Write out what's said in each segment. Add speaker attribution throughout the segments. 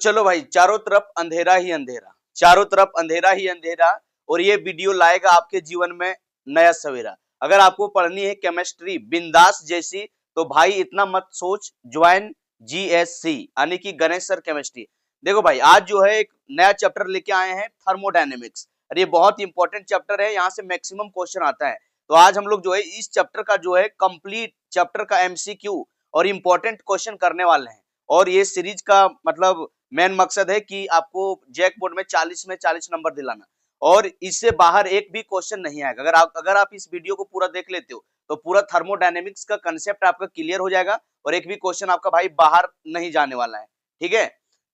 Speaker 1: चलो भाई, चारों तरफ अंधेरा ही अंधेरा, चारों तरफ अंधेरा ही अंधेरा, और ये वीडियो लाएगा आपके जीवन में नया सवेरा। अगर आपको पढ़नी है केमिस्ट्री बिंदास जैसी, तो भाई इतना मत सोच, ज्वाइन जीएससी यानी कि गणेश सर केमिस्ट्री। देखो भाई, आज जो है एक नया चैप्टर लेके आए हैं, थर्मोडायनेमिक्स, और ये बहुत इंपॉर्टेंट चैप्टर है, यहाँ से मैक्सिमम क्वेश्चन आता है। तो आज हम लोग जो है इस चैप्टर का जो है कंप्लीट चैप्टर का एमसीक्यू और इंपॉर्टेंट क्वेश्चन करने वाले हैं। और ये सीरीज का मतलब मेन मकसद है कि आपको जैक बोर्ड में 40 में 40 नंबर दिलाना, और इससे बाहर एक भी क्वेश्चन नहीं आएगा। अगर आप इस वीडियो को पूरा देख लेते हो तो पूरा थर्मोडायनेमिक्स का कंसेप्ट आपका क्लियर हो जाएगा, और एक भी क्वेश्चन आपका भाई बाहर नहीं जाने वाला है। ठीक है,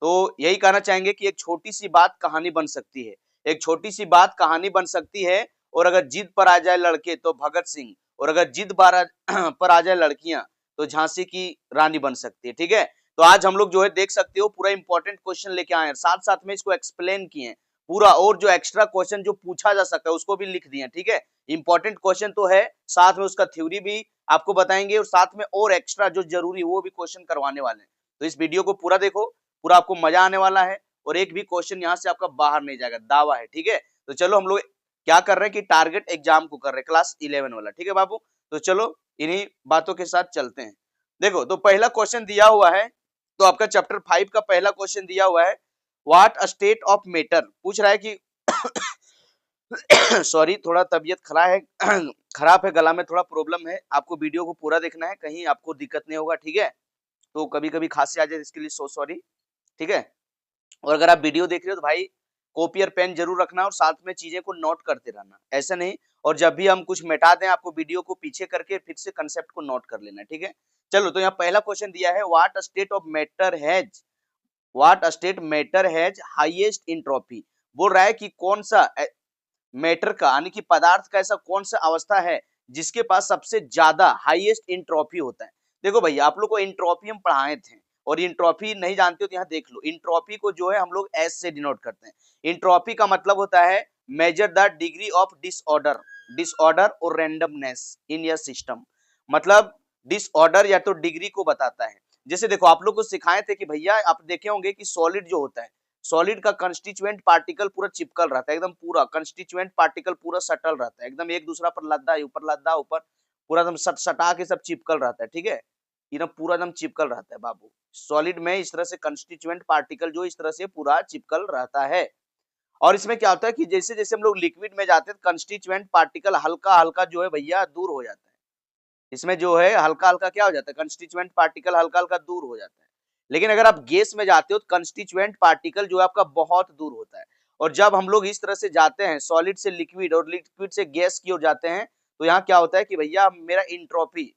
Speaker 1: तो यही कहना चाहेंगे कि एक छोटी सी बात कहानी बन सकती है, एक छोटी सी बात कहानी बन सकती है। और अगर जिद पर आ जाए लड़के तो भगत सिंह, और अगर जिद पर आ जाए लड़कियां तो झांसी की रानी बन सकती है। ठीक है, तो आज हम लोग जो है देख सकते हो पूरा इंपॉर्टेंट क्वेश्चन लेके आए हैं, साथ साथ में इसको एक्सप्लेन किए हैं पूरा, और जो एक्स्ट्रा क्वेश्चन जो पूछा जा सकता है उसको भी लिख दिए। ठीक है, इंपॉर्टेंट क्वेश्चन तो है, साथ में उसका थ्योरी भी आपको बताएंगे, और साथ में और एक्स्ट्रा जो जरूरी वो भी क्वेश्चन करवाने वाले हैं। तो इस वीडियो को पूरा देखो, पूरा आपको मजा आने वाला है, और एक भी क्वेश्चन यहाँ से आपका बाहर नहीं जाएगा, दावा है। ठीक है, तो चलो हम लोग क्या कर रहे हैं कि टारगेट एग्जाम को कर रहे हैं, क्लास 11 वाला। ठीक है बाबू, तो चलो इन्हीं बातों के साथ चलते हैं। देखो, तो पहला क्वेश्चन दिया हुआ है, तो आपका चैप्टर 5 का पहला क्वेश्चन दिया हुआ है, व्हाट स्टेट ऑफ मैटर। पूछ रहा है कि सॉरी, थोड़ा तबीयत खराब है, गला में थोड़ा प्रॉब्लम है। आपको वीडियो को पूरा देखना है, कहीं आपको दिक्कत नहीं होगा। ठीक है, तो कभी कभी खांसी आ जाए, इसके लिए सो सॉरी। ठीक है, और अगर आप वीडियो देख रहे हो तो भाई कॉपी और पेन जरूर रखना, और साथ में चीजें को नोट करते रहना, ऐसा नहीं। और जब भी हम कुछ मिटा दें, आपको वीडियो को पीछे करके फिर से कंसेप्ट को नोट कर लेना। ठीक है, चलो, तो यहाँ पहला क्वेश्चन दिया है, what state of matter has, what state matter has highest entropy. बोल रहा है कि कौन सा मैटर का यानी कि पदार्थ का ऐसा कौन सा अवस्था है जिसके पास सबसे ज्यादा हाईएस्ट एंट्रोपी होता है। देखो भैया, आप लोग को एंट्रोपी हम पढ़ाए थे, और एंट्रोपी नहीं जानते हो तो यहाँ देख लो। एंट्रोपी को जो है हम लोग एस से डिनोट करते हैं। एंट्रोपी का मतलब होता है measure the degree of disorder, disorder और रैंडमनेस इन योर सिस्टम। मतलब डिसऑर्डर या तो डिग्री को बताता है। जैसे देखो, आप लोग को सिखाए थे कि भैया आप देखे होंगे कि सॉलिड जो होता है, सॉलिड का कंस्टिट्यूएंट पार्टिकल पूरा चिपकल रहता है, एकदम पूरा कंस्टिट्यूएंट पार्टिकल पूरा सटल रहता है, एकदम एक दूसरा पर लद्दा ऊपर लद्दा ऊपर, पूरा एकदम सटा के सब चिपकल रहता है। ठीक है, एकदम पूरा एकदम चिपकल रहता है बाबू। सॉलिड में इस तरह से कंस्टिट्यूएंट पार्टिकल जो इस तरह से पूरा चिपकल रहता है। और इसमें क्या होता है कि जैसे जैसे हम लोग लिक्विड में जाते हैं, कंस्टिट्यूएंट पार्टिकल हल्का हल्का जो है भैया दूर हो जाता है। इसमें जो है हल्का हल्का क्या हो जाता है, कंस्टिट्यूएंट पार्टिकल हल्का हल्का दूर हो जाता है। लेकिन अगर आप गैस में जाते हो तो कंस्टिट्यूएंट पार्टिकल जो है आपका बहुत दूर होता है। और जब हम लोग इस तरह से जाते हैं, सॉलिड से लिक्विड और लिक्विड से गैस की ओर जाते हैं, तो यहाँ क्या होता है कि भैया मेरा इंट्रोपी,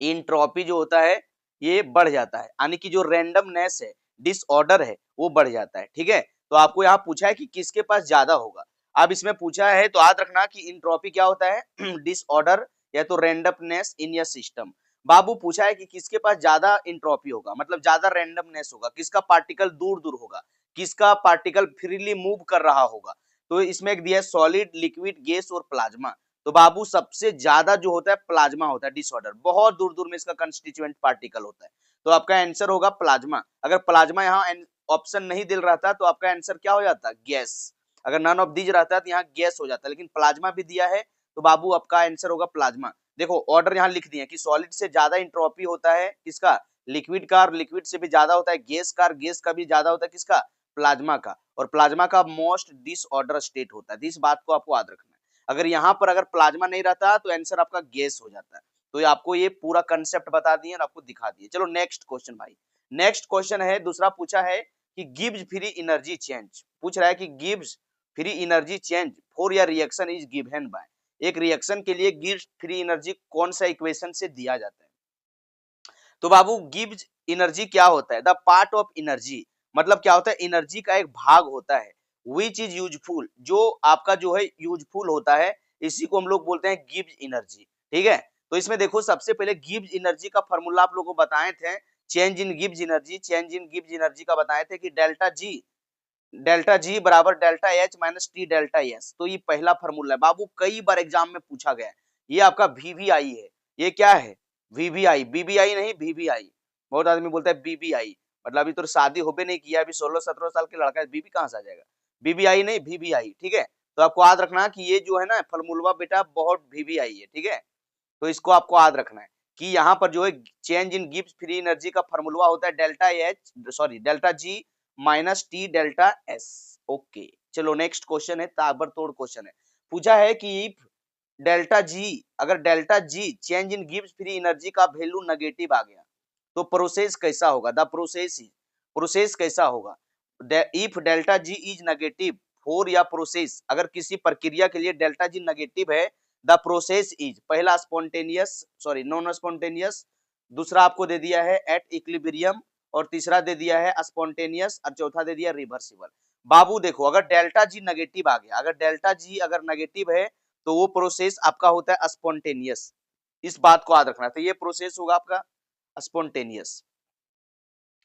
Speaker 1: इंट्रोपी जो होता है ये बढ़ जाता है, यानी कि जो रैंडमनेस है, डिसऑर्डर है, वो बढ़ जाता है। ठीक है, तो आपको यहाँ पूछा है कि किसके पास ज्यादा होगा। अब इसमें पूछा है तो याद रखना कि इंट्रोपी क्या होता है डिसऑर्डर या तो रैंडमनेस इन योर सिस्टम। बाबू पूछा है कि किसके पास ज्यादा इंट्रोपी होगा, मतलब ज्यादा रैंडमनेस होगा, किसका पार्टिकल दूर दूर होगा, किसका पार्टिकल फ्रीली मूव कर रहा होगा। तो इसमें एक दिया है सॉलिड, लिक्विड, गैस और प्लाज्मा। तो बाबू सबसे ज्यादा जो होता है प्लाज्मा होता है, डिसऑर्डर बहुत दूर दूर में इसका कंस्टिट्यूएंट पार्टिकल होता है। तो आपका आंसर होगा प्लाज्मा। अगर प्लाज्मा यहाँ ऑप्शन नहीं दिल रहता तो आपका आंसर क्या हो जाता, गैस। अगर नन ऑफ दीज रहता तो यहाँ गैस हो जाता, लेकिन प्लाज्मा भी दिया है तो बाबू आपका आंसर होगा प्लाज्मा। देखो ऑर्डर यहाँ लिख दिए कि सॉलिड से ज्यादा इंट्रोपी होता है किसका, लिक्विड का, और लिक्विड से भी ज्यादा होता है गैस का, और गैस का भी ज्यादा होता है किसका, प्लाज्मा का, और प्लाज्मा का मोस्ट डिसऑर्डर स्टेट होता है। इस बात को आपको याद रखना है। अगर यहाँ पर अगर प्लाज्मा नहीं रहता तो आंसर आपका गैस हो जाता है। तो ये आपको ये पूरा कंसेप्ट बता दिए और आपको दिखा दिए। चलो नेक्स्ट क्वेश्चन भाई, नेक्स्ट क्वेश्चन है, दूसरा पूछा है कि गिव्स फ्री एनर्जी चेंज। पूछ रहा है कि gives free energy change for your reaction is given bye. एक रिएक्शन के लिए गिव्स फ्री एनर्जी कौन सा इक्वेशन से दिया जाता है। तो बाबू गिव्स एनर्जी क्या होता है, द पार्ट ऑफ एनर्जी, मतलब क्या होता है, एनर्जी का एक भाग होता है, विच इज यूजफुल, जो आपका जो है यूजफुल होता है, इसी को हम लोग बोलते हैं गिव्स एनर्जी। ठीक है, तो इसमें देखो सबसे पहले गिव्स एनर्जी का फॉर्मूला आप लोगों को बताए थे, change in gives energy, change in gives energy का बताए थे कि डेल्टा जी बराबर delta H minus T delta S. तो ये पहला फॉर्मूला है बाबू, कई बार एग्जाम में पूछा गया है। ये आपका वीवीआई है, ये क्या है, वीवीआई, बीबीआई नहीं वीवीआई, बहुत आदमी बोलता है बीबीआई, मतलब अभी तो शादी हो भी नहीं किया, अभी 16-17 साल के लड़का है, बीबी कहाँ से आ जाएगा? बीबीआई नहीं, वीवीआई, ठीक है? तो आपको याद रखना कि ये जो है ना फॉर्मूला बेटा बहुत वीवीआई है, ठीक है? तो इसको आपको याद रखना है कि यहाँ पर जो है change in Gibbs free energy का फॉर्मूला होता है delta G minus T delta S. Okay, चलो नेक्स्ट क्वेश्चन है, ताबड़तोड़ क्वेश्चन है। पूछा है कि डेल्टा जी, अगर delta G change in Gibbs free energy का वैल्यू नेगेटिव आ गया तो प्रोसेस कैसा होगा? प्रोसेस कैसा होगा? If delta G is negative for या प्रोसेस, अगर किसी प्रक्रिया के लिए डेल्टा जी नेगेटिव है, द प्रोसेस इज, पहला नॉन स्पॉन्टेनियस, दूसरा आपको दे दिया है एट इक्विलिब्रियम, और तीसरा दे दिया है स्पॉन्टेनियस, और चौथा दे दिया रिवर्सिबल। बाबू देखो, अगर डेल्टा जी नेगेटिव आ गया, अगर डेल्टा जी अगर नेगेटिव है तो वो प्रोसेस आपका होता है स्पॉन्टेनियस, इस बात को याद रखना। तो ये प्रोसेस होगा आपका स्पॉन्टेनियस।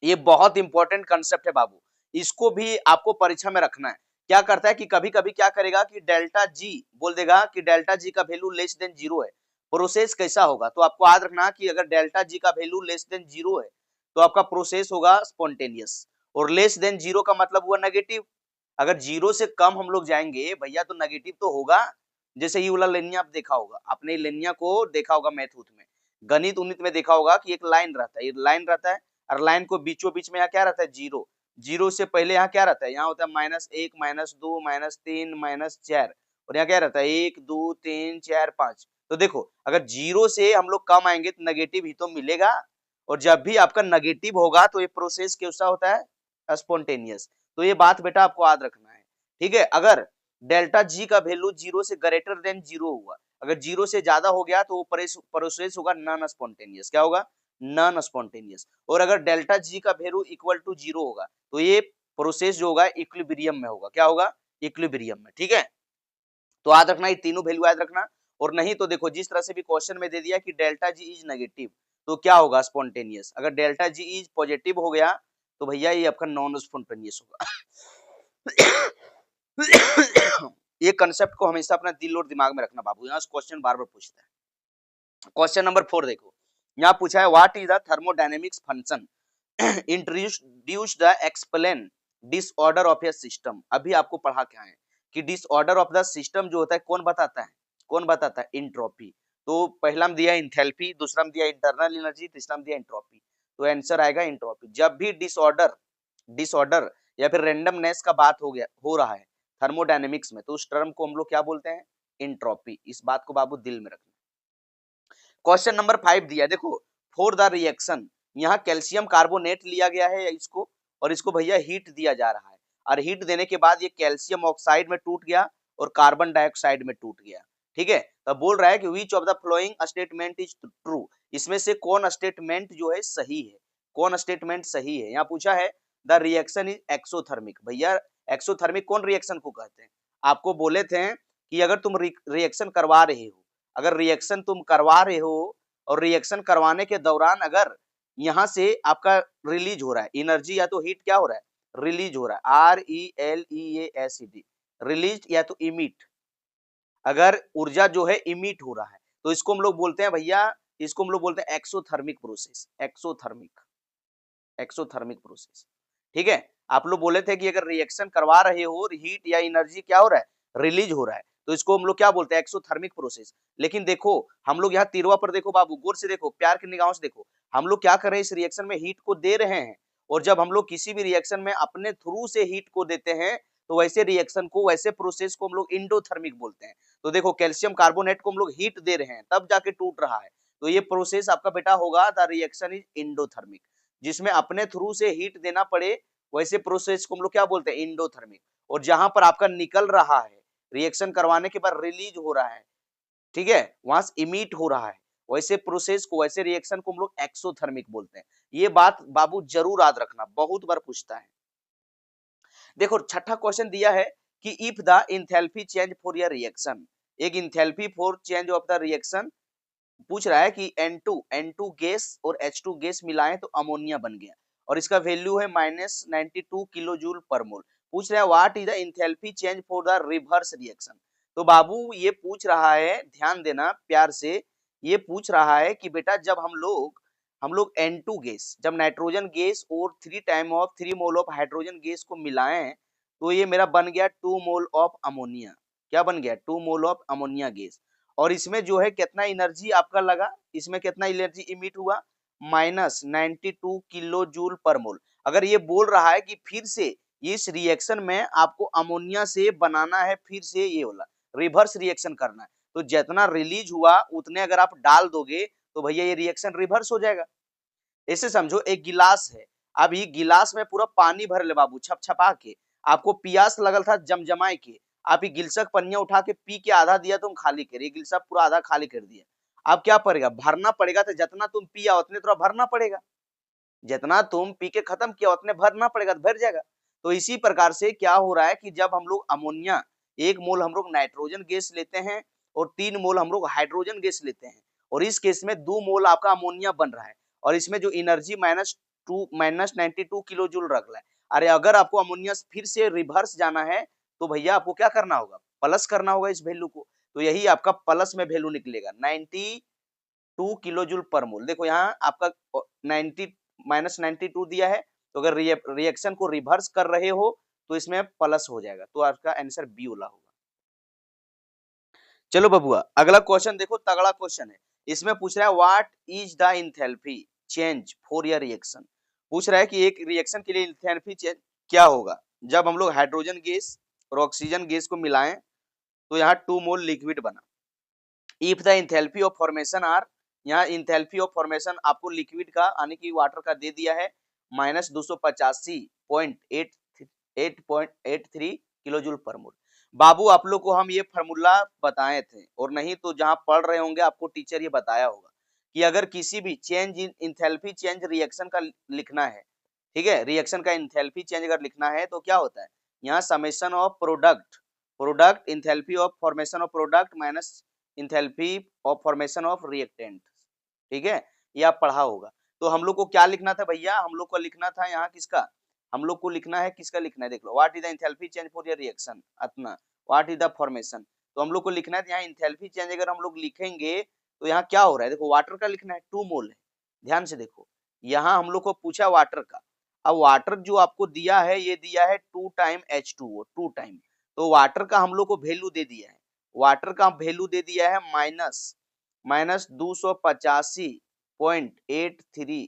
Speaker 1: ये बहुत इंपॉर्टेंट कंसेप्ट है बाबू, इसको भी आपको परीक्षा में रखना है। क्या करता है कि कभी कभी क्या करेगा कि डेल्टा जी बोल देगा कि डेल्टा जी का वैल्यू लेस देन जीरो है, प्रोसेस कैसा होगा? तो आपको याद रखना कि अगर डेल्टा जी का वैल्यू लेस देन जीरो है तो आपका प्रोसेस होगा स्पॉन्टेनियस, और लेस देन जीरो का मतलब हुआ नेगेटिव। अगर जीरो से कम हम लोग जाएंगे भैया तो नेगेटिव तो होगा। जैसे ये वाला लेनिया आप देखा होगा, आपने लेनिया को देखा होगा मैथ उथ में, गणित उन्नित में देखा होगा कि एक लाइन रहता है, ये लाइन रहता है, और लाइन को बीचों बीच में यहाँ क्या रहता है? जीरो। जीरो से पहले यहाँ क्या रहता है? यहाँ होता है -1 -2 -3 -4, और यहाँ क्या रहता है? 1 2 3 4 5। तो देखो, अगर जीरो से हम लोग कम आएंगे तो नेगेटिव ही तो मिलेगा, और जब भी आपका नेगेटिव होगा तो ये प्रोसेस कैसा होता है? स्पॉन्टेनियस। तो ये बात बेटा आपको याद रखना है, ठीक है? अगर डेल्टा जी का वैल्यू जीरो से ग्रेटर देन जीरो हुआ, अगर जीरो से ज्यादा हो गया तो वो प्रोसेस होगा नॉन स्पॉन्टेनियस। क्या होगा? Non spontaneous. और अगर डेल्टा जी का वैल्यू इक्वल टू जीरो होगा तो ये प्रोसेस जो होगा इक्विलिब्रियम में होगा। क्या होगा? इक्विलिब्रियम में, ठीक है? तो याद रखना, ये तीनों वैल्यू याद रखना। और नहीं तो देखो, जिस तरह से भी क्वेश्चन में दे दिया कि डेल्टा जी इज नेगेटिव तो क्या होगा? स्पॉन्टेनियस। अगर डेल्टा जी इज पॉजिटिव हो गया तो भैया ये आपका नॉन स्पॉन्टेनियस होगा। ये कंसेप्ट को हमेशा अपना दिल और दिमाग में रखना बाबू, यहाँ क्वेश्चन बार बार पूछता है। क्वेश्चन नंबर 4 देखो, यहाँ पूछा है what is the thermodynamics function introduce the explain disorder of A system. अभी आपको पढ़ा क्या है कि डिसऑर्डर ऑफ द सिस्टम जो होता है कौन बताता है? कौन बताता है? एंट्रोपी। तो पहला में दिया इंथैल्पी, दूसरा में दिया इंटरनल एनर्जी, तीसरा में दिया एंट्रोपी। तो आंसर आएगा एंट्रोपी। जब भी डिसऑर्डर या फिर रैंडमनेस का बात हो रहा है थर्मोडायनेमिक्स में, तो उस टर्म को हम लोग क्या बोलते हैं? एंट्रोपी। इस बात को बाबू दिल में रखना। क्वेश्चन नंबर 5 दिया देखो, फॉर द रिएक्शन, यहाँ कैल्शियम कार्बोनेट लिया गया है इसको, और इसको भैया हीट दिया जा रहा है, और हीट देने के बाद ये कैल्शियम ऑक्साइड में टूट गया और कार्बन डाइऑक्साइड में टूट गया, ठीक है? तो बोल रहा है कि which of the following statement is true, इसमें से कौन स्टेटमेंट जो है सही है? कौन स्टेटमेंट सही है? यहाँ पूछा है द रिएक्शन इज एक्सोथर्मिक। भैया एक्सोथर्मिक कौन रिएक्शन को कहते हैं? आपको बोले थे कि अगर तुम रिएक्शन करवा रहे हो, अगर रिएक्शन तुम करवा रहे हो और रिएक्शन करवाने के दौरान अगर यहाँ से आपका रिलीज हो रहा है एनर्जी या तो हीट, क्या हो रहा है? रिलीज हो रहा है, RELEASED, रिलीज या तो इमिट। अगर ऊर्जा जो है इमिट हो रहा है तो इसको हम लोग बोलते हैं भैया, इसको हम लोग बोलते हैं एक्सोथर्मिक प्रोसेस। एक्सोथर्मिक प्रोसेस, ठीक है? आप लोग बोले थे कि अगर रिएक्शन करवा रहे हो और हीट या एनर्जी क्या हो रहा है? रिलीज हो रहा है, तो इसको हम लोग क्या बोलते हैं? Exothermic process. लेकिन देखो, हम लोग यहाँ तिरवा पर देखो बाबू, गौर से देखो, प्यार की निगाहों से देखो, हम लोग क्या कर रहे हैं? इस रिएक्शन में हीट को दे रहे हैं, और जब हम लोग किसी भी रिएक्शन में अपने थ्रू से हीट को देते हैं तो वैसे रिएक्शन को, वैसे प्रोसेस को हम लोग इंडोथर्मिक बोलते हैं। तो देखो, कैल्शियम कार्बोनेट को हम लोग हीट दे रहे हैं तब जाके टूट रहा है, तो ये प्रोसेस आपका बेटा होगा द रिएक्शन इज इंडोथर्मिक। जिसमें अपने थ्रू से हीट देना पड़े वैसे प्रोसेस को हम लोग क्या बोलते हैं? इंडोथर्मिक। और जहां पर आपका निकल रहा है, रिएक्शन करवाने के बाद रिलीज हो रहा है, ठीक है, वहां से इमिट हो रहा है, वैसे प्रोसेस को, वैसे रिएक्शन को हम लोग एक्सोथर्मिक बोलते हैं। ये बात बाबू जरूर याद रखना, बहुत बार पूछता है। देखो छठा क्वेश्चन दिया है कि if the enthalpy change for your reaction, एक enthalpy for change of the reaction पूछ रहा है कि N2 गैस और H2 गैस मिलाएं तो अमोनिया बन गया, और इसका वैल्यू है -92 किलो जूल पर मोल। पूछ रहा है what is the enthalpy change for the reverse reaction. तो बाबू ये पूछ रहा है, ध्यान देना प्यार से, ये पूछ रहा है कि बेटा जब हम लोग हम लोग N2 गैस, जब नाइट्रोजन गैस और 3 मोल ऑफ हाइड्रोजन गैस को मिलाएं तो ये मेरा बन गया 2 मोल ऑफ अमोनिया। क्या बन गया? 2 मोल ऑफ अमोनिया गैस। और इसमें जो है कितना एनर्जी आपका लगा, इसमें कितना एनर्जी इमिट हुआ, -92 किलो जूल पर मोल। अगर ये बोल रहा है कि फिर से इस रिएक्शन में आपको अमोनिया से बनाना है, फिर से ये वाला रिवर्स रिएक्शन करना है, तो जितना रिलीज हुआ उतने अगर आप डाल दोगे तो भैया ये रिएक्शन रिवर्स हो जाएगा। ऐसे समझो एक गिलास है, अभी गिलास में पूरा पानी भर ले बाबू छप छपा के, आपको पियास लगल था जमजमाए के, आप ये गिलसक पनिया उठा के पी के आधा दिया, तुम खाली कर, ये गिलसा पूरा आधा खाली कर दिया। अब क्या पड़ेगा? भरना पड़ेगा। तो जितना तुम पिया उतने थोड़ा भरना पड़ेगा, जितना तुम पी के खत्म किया उतने भरना पड़ेगा, तो भर जाएगा। तो इसी प्रकार से क्या हो रहा है कि जब हम लोग अमोनिया 1 मोल हम लोग नाइट्रोजन गैस लेते हैं और 3 मोल हम लोग हाइड्रोजन गैस लेते हैं, और इस केस में 2 मोल आपका अमोनिया बन रहा है, और इसमें जो एनर्जी -92 किलो जूल रख रहा है। अरे अगर आपको अमोनिया फिर से रिवर्स जाना है तो भैया आपको क्या करना होगा? प्लस करना होगा इस वैल्यू को। तो यही आपका प्लस में वैल्यू निकलेगा 92 किलो जूल पर मोल। देखो यहाँ आपका 90 -92 दिया है, तो अगर रिएक्शन को रिवर्स कर रहे हो तो इसमें प्लस हो जाएगा, तो आपका आंसर बी वाला होगा। चलो बबुआ अगला क्वेश्चन देखो, तगड़ा क्वेश्चन है। इसमें पूछ रहा है what is the enthalpy change for your reaction. पूछ रहा है कि एक रिएक्शन के लिए एंथैल्पी चेंज क्या होगा जब हम लोग हाइड्रोजन गैस और ऑक्सीजन गैस को मिलाएं तो यहाँ 2 मोल लिक्विड बना। If the enthalpy of formation are, यहाँ एंथैल्पी ऑफ फॉर्मेशन आपको लिक्विड का यानी कि वाटर का दे दिया है -285.883 किलो जूल पर मोल। बाबू आप लोग को हम ये फार्मूला बताए थे, और नहीं तो जहां पढ़ रहे होंगे आपको टीचर ये बताया होगा कि अगर किसी भी change in enthalpy change reaction का लिखना है, ठीक है, रिएक्शन का एंथैल्पी चेंज अगर लिखना है तो क्या होता है, यहाँ summation of product enthalpy of formation of product minus enthalpy of formation of reactant, ठीक है, ये आप पढ़ा होगा। तो हम लोग को क्या लिखना था भैया? हम लोग को लिखना था यहाँ किसका, हम लोग को लिखना है किसका लिखना है, देख लो, what is the enthalpy change for your reaction, अतना व्हाट इज द फॉर्मेशन। तो हम लोग को लिखना है यहाँ एंथैल्पी चेंज अगर हम लोग लिखेंगे तो यहाँ क्या हो रहा है, देखो वाटर का लिखना है 2 मोल है, ध्यान से देखो, यहाँ हम लोग को पूछा वाटर का। अब वाटर जो आपको दिया है ये दिया है 2 टाइम H2O, 2 टाइम, तो वाटर का हम लोग को वैल्यू दे दिया है, वाटर का वैल्यू दे दिया है -285.83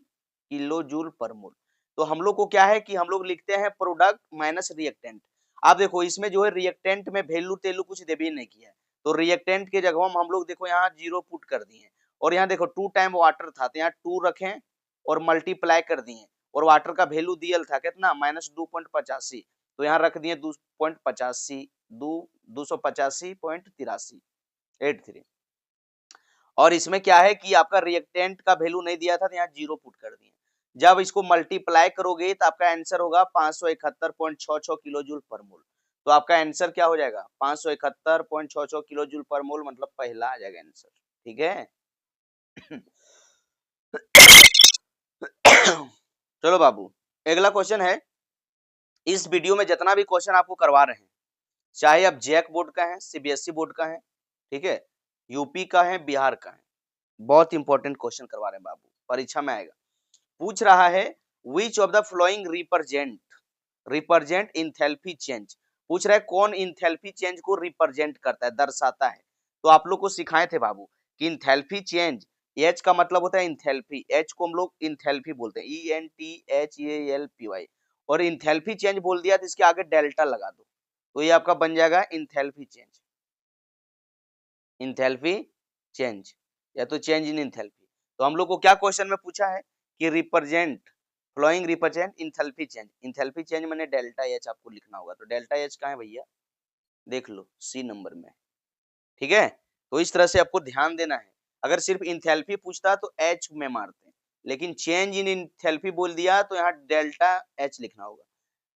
Speaker 1: किलो जूल पर मोल। तो हम लोग को क्या है कि हम लोग लिखते हैं प्रोडक्ट माइनस रिएक्टेंट। आप देखो इसमें जो है रिएक्टेंट में वैल्यू तेलू कुछ दे भी नहीं किया है, तो रिएक्टेंट के जगह हम लोग देखो यहाँ 0 पुट कर दिए, और यहाँ देखो 2 टाइम वाटर था तो यहाँ 2 रखें और मल्टीप्लाई कर दिए, और वाटर का वैल्यू दियल था कितना -2.85, तो यहाँ रख दिए 285.83, और इसमें क्या है कि आपका रिएक्टेंट का वैल्यू नहीं दिया था तो यहाँ 0 पुट कर दिए। जब इसको मल्टीप्लाई करोगे तो आपका आंसर होगा 571.66 किलो जूल पर मोल। तो आपका आंसर क्या हो जाएगा 571.66 किलो जूल पर मोल, मतलब पहला आ जाएगा आंसर, ठीक है। चलो बाबू अगला क्वेश्चन है। इस वीडियो में जितना भी क्वेश्चन आपको करवा रहे हैं, चाहे आप जैक बोर्ड का है, सीबीएसई बोर्ड का है, ठीक है, यूपी का है, बिहार का है, बहुत इंपॉर्टेंट क्वेश्चन करवा रहे हैं बाबू, परीक्षा में आएगा। पूछ रहा है which of the flowing represent enthalpy change. पूछ रहा है कौन इंथैल्पी चेंज को रिप्रेजेंट करता है, दर्शाता है। तो आप लोग को सिखाए थे बाबू कि इंथैल्पी चेंज, एच का मतलब होता है इंथैल्पी, एच को हम लोग इंथैल्पी बोलते हैं, ENTHALPY, और इंथैल्पी चेंज बोल दिया तो इसके आगे डेल्टा लगा दो, तो ये आपका बन जाएगा इंथैल्पी चेंज, इंथैल्पी चेंज या तो चेंज इन इंथैल्पी। तो हम लोग को क्या क्वेश्चन में पूछा है कि following represent enthalpy change, enthalpy change मैंने डेल्टा एच आपको लिखना होगा, तो डेल्टा एच कहाँ है भैया, देख लो सी नंबर में, ठीक है। तो इस तरह से आपको ध्यान देना है, अगर सिर्फ इंथैल्पी पूछता तो एच में मारते हैं, लेकिन चेंज इन इंथैल्पी बोल दिया तो यहाँ डेल्टा एच लिखना होगा,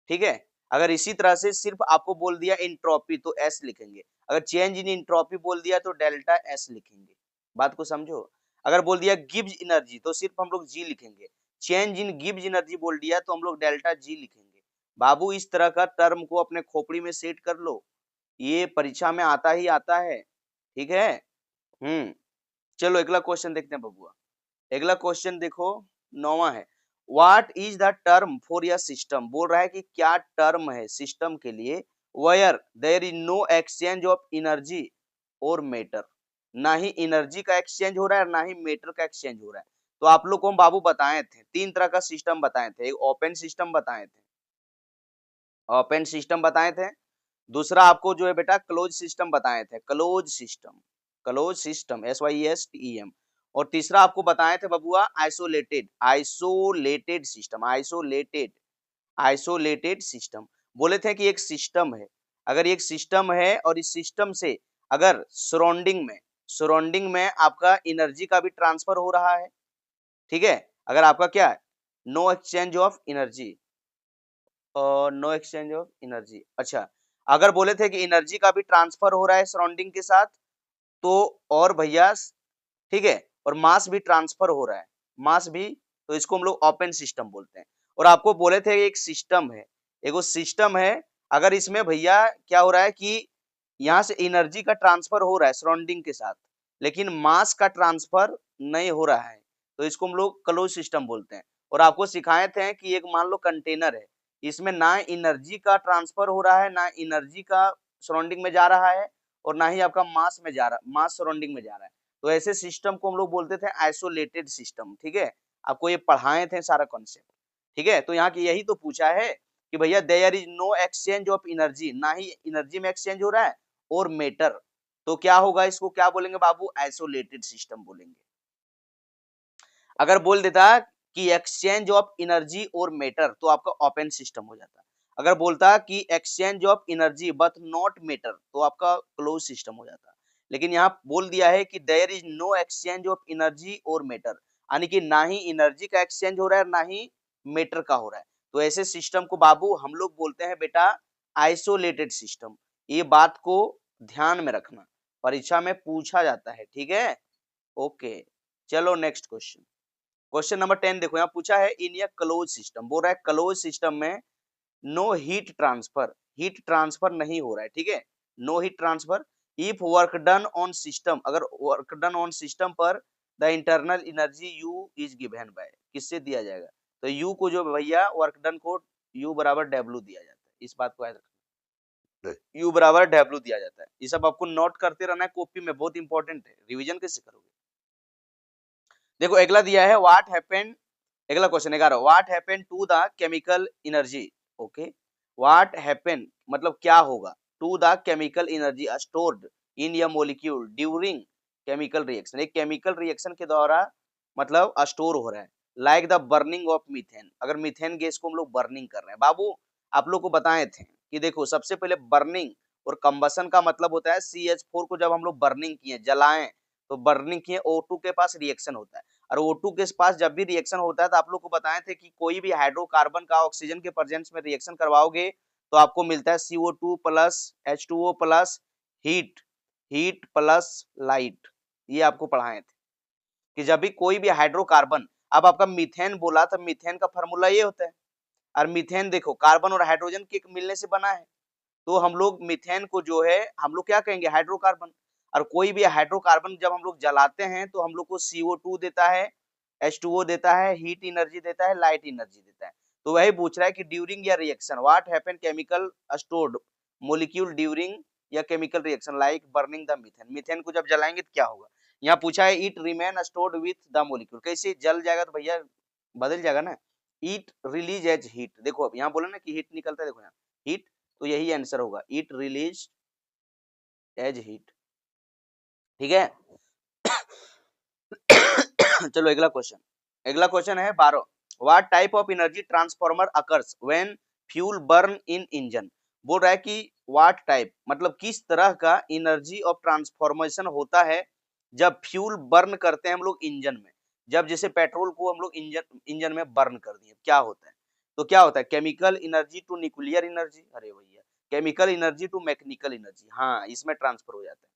Speaker 1: ठीक है। अगर इसी तरह से सिर्फ आपको बोल दिया इंट्रोपी तो एस लिखेंगे, अगर चेंज इन इंट्रोपी बोल दिया तो डेल्टा एस लिखेंगे, बात को समझो। अगर बोल दिया गिब्स एनर्जी तो सिर्फ हम लोग जी लिखेंगे, चेंज इन गिब्स एनर्जी बोल दिया तो हम लोग डेल्टा जी लिखेंगे। बाबू इस तरह का टर्म को अपने खोपड़ी में सेट कर लो, ये परीक्षा में आता ही आता है, ठीक है। चलो अगला क्वेश्चन देखते हैं बबुआ। अगला क्वेश्चन देखो 9वां है, what is the term for your system. बोल रहा है कि क्या टर्म है सिस्टम के लिए, where there is no exchange of energy और मैटर। ना ही एनर्जी का एक्सचेंज हो रहा है, ना ही मैटर का एक्सचेंज हो रहा है। तो आप लोग को हम बाबू बताए थे, तीन तरह का सिस्टम बताए थे। एक ओपन सिस्टम बताए थे, ओपन सिस्टम बताए थे। दूसरा आपको जो है बेटा क्लोज सिस्टम बताए थे, close system, close system SYSTEM। और तीसरा आपको बताए थे बबुआ isolated, isolated system, isolated, isolated system. बोले थे कि एक सिस्टम है, अगर एक सिस्टम है और इस सिस्टम से अगर सराउंडिंग में आपका एनर्जी का भी ट्रांसफर हो रहा है, ठीक है, अगर आपका क्या है, no exchange of energy, no exchange of energy. अच्छा, अगर बोले थे कि एनर्जी का भी ट्रांसफर हो रहा है सराउंडिंग के साथ, तो और भैया ठीक है, और मास भी ट्रांसफर हो रहा है, मास भी, तो इसको हम लोग ओपन सिस्टम बोलते हैं। और आपको बोले थे एक सिस्टम है, एक सिस्टम है, अगर इसमें भैया क्या हो रहा है कि यहाँ से एनर्जी का ट्रांसफर हो रहा है सराउंडिंग के साथ, लेकिन मास का ट्रांसफर नहीं हो रहा है, तो इसको हम लोग क्लोज सिस्टम बोलते हैं। और आपको सिखाए थे कि एक मान लो कंटेनर है, इसमें ना एनर्जी का ट्रांसफर हो रहा है, ना एनर्जी का सराउंडिंग में जा रहा है, और ना ही आपका मास में जा रहा, मास सराउंडिंग में जा रहा है। तो ऐसे सिस्टम को हम लोग बोलते थे आइसोलेटेड सिस्टम, ठीक है, आपको ये पढ़ाए थे सारा कॉन्सेप्ट, ठीक है। तो यहाँ की यही तो पूछा है कि भैया there is no exchange of energy, ना ही एनर्जी में एक्सचेंज हो रहा है और मैटर, तो क्या होगा, इसको क्या बोलेंगे बाबू, आइसोलेटेड सिस्टम बोलेंगे। अगर बोल देता कि एक्सचेंज ऑफ एनर्जी और मैटर, तो आपका ओपन सिस्टम हो जाता। अगर बोलता कि exchange of energy but not matter, तो आपका क्लोज सिस्टम हो जाता। लेकिन यहाँ बोल दिया है कि there is no exchange of energy और मैटर, यानी कि ना ही एनर्जी का एक्सचेंज हो रहा है, ना ही मैटर का हो रहा है। तो ऐसे सिस्टम को बाबू हम लोग बोलते हैं बेटा आइसोलेटेड सिस्टम। ये बात को ध्यान में रखना, परीक्षा में पूछा जाता है, ठीक है। ओके, चलो नेक्स्ट क्वेश्चन। क्वेश्चन नंबर 10 देखो, यहाँ पूछा है इन ए क्लोज सिस्टम, बोल रहा है क्लोज सिस्टम में no heat transfer, heat transfer नहीं हो रहा है, ठीक है, no heat transfer. If work done on system, अगर वर्क डन ऑन सिस्टम पर the internal energy U is given by, किससे दिया जाएगा, तो यू को जो भैया वर्क डन को यू बराबर डब्ल्यू दिया जाता है, इस बात को याद रखना, यू बराबर डब्ल्यू दिया जाता है। ये सब आपको नोट करते रहना है कॉपी में, बहुत इंपॉर्टेंट है, रिविजन कैसे करोगे। देखो अगला दिया है व्हाट हैपेंड, अगला question 11, what happened to the chemical energy. Okay, what happened मतलब क्या होगा, to the chemical energy stored in a molecule during chemical reaction, एक केमिकल रिएक्शन के द्वारा मतलब स्टोर हो रहा है, like the burning of methane, अगर मीथेन गैस को हम लोग बर्निंग कर रहे हैं। बाबू आप लोग को बताए थे कि देखो सबसे पहले बर्निंग और कंबसन का मतलब होता है CH4 को जब हम लोग बर्निंग किए, जलाएं, तो बर्निंग किए, O2 के पास रिएक्शन होता है, और O2 के पास जब भी रिएक्शन होता है तो आप लोग को बताए थे कि कोई भी हाइड्रोकार्बन का ऑक्सीजन के प्रेजेंस में रिएक्शन करवाओगे तो आपको मिलता है CO2 plus H2O plus heat, heat plus light. ये आपको पढ़ाए थे कि जब भी कोई भी हाइड्रोकार्बन, अब आपका मीथेन बोला तो मीथेन का फॉर्मूला ये होता है, और मीथेन देखो कार्बन और हाइड्रोजन के मिलने से बना है, तो हम लोग मीथेन को जो है हम लोग क्या कहेंगे, हाइड्रोकार्बन। और कोई भी हाइड्रोकार्बन जब हम लोग जलाते हैं तो हम लोग को CO2 देता है, H2O देता है, हीट एनर्जी देता है, लाइट एनर्जी देता है। तो वही पूछ रहा है कि ड्यूरिंग या reaction what happen chemical stored molecule during या chemical reaction like burning the methane, methane को जब जलाएंगे तो क्या होगा। यहाँ पूछा है it remain stored with the molecule, कैसे जल जाएगा तो भैया बदल जाएगा ना, इट रिलीज एज हीट। देखो अब यहाँ बोला ना कि हीट निकलता है, देखो यहाँ हीट, तो यही आंसर होगा, इट रिलीज एज हीट, ठीक है। चलो अगला क्वेश्चन, अगला क्वेश्चन है 12, what type of energy transformer occurs when fuel burn in engine. बोल रहा है कि व्हाट टाइप मतलब किस तरह का एनर्जी ऑफ ट्रांसफॉर्मेशन होता है जब फ्यूल बर्न करते हैं हम लोग इंजन में, जब जैसे पेट्रोल को हम लोग इंजन में बर्न कर दिए क्या होता है, तो क्या होता है, chemical energy to nuclear energy, अरे भैया chemical energy to mechanical energy, हाँ इसमें ट्रांसफर हो जाता है।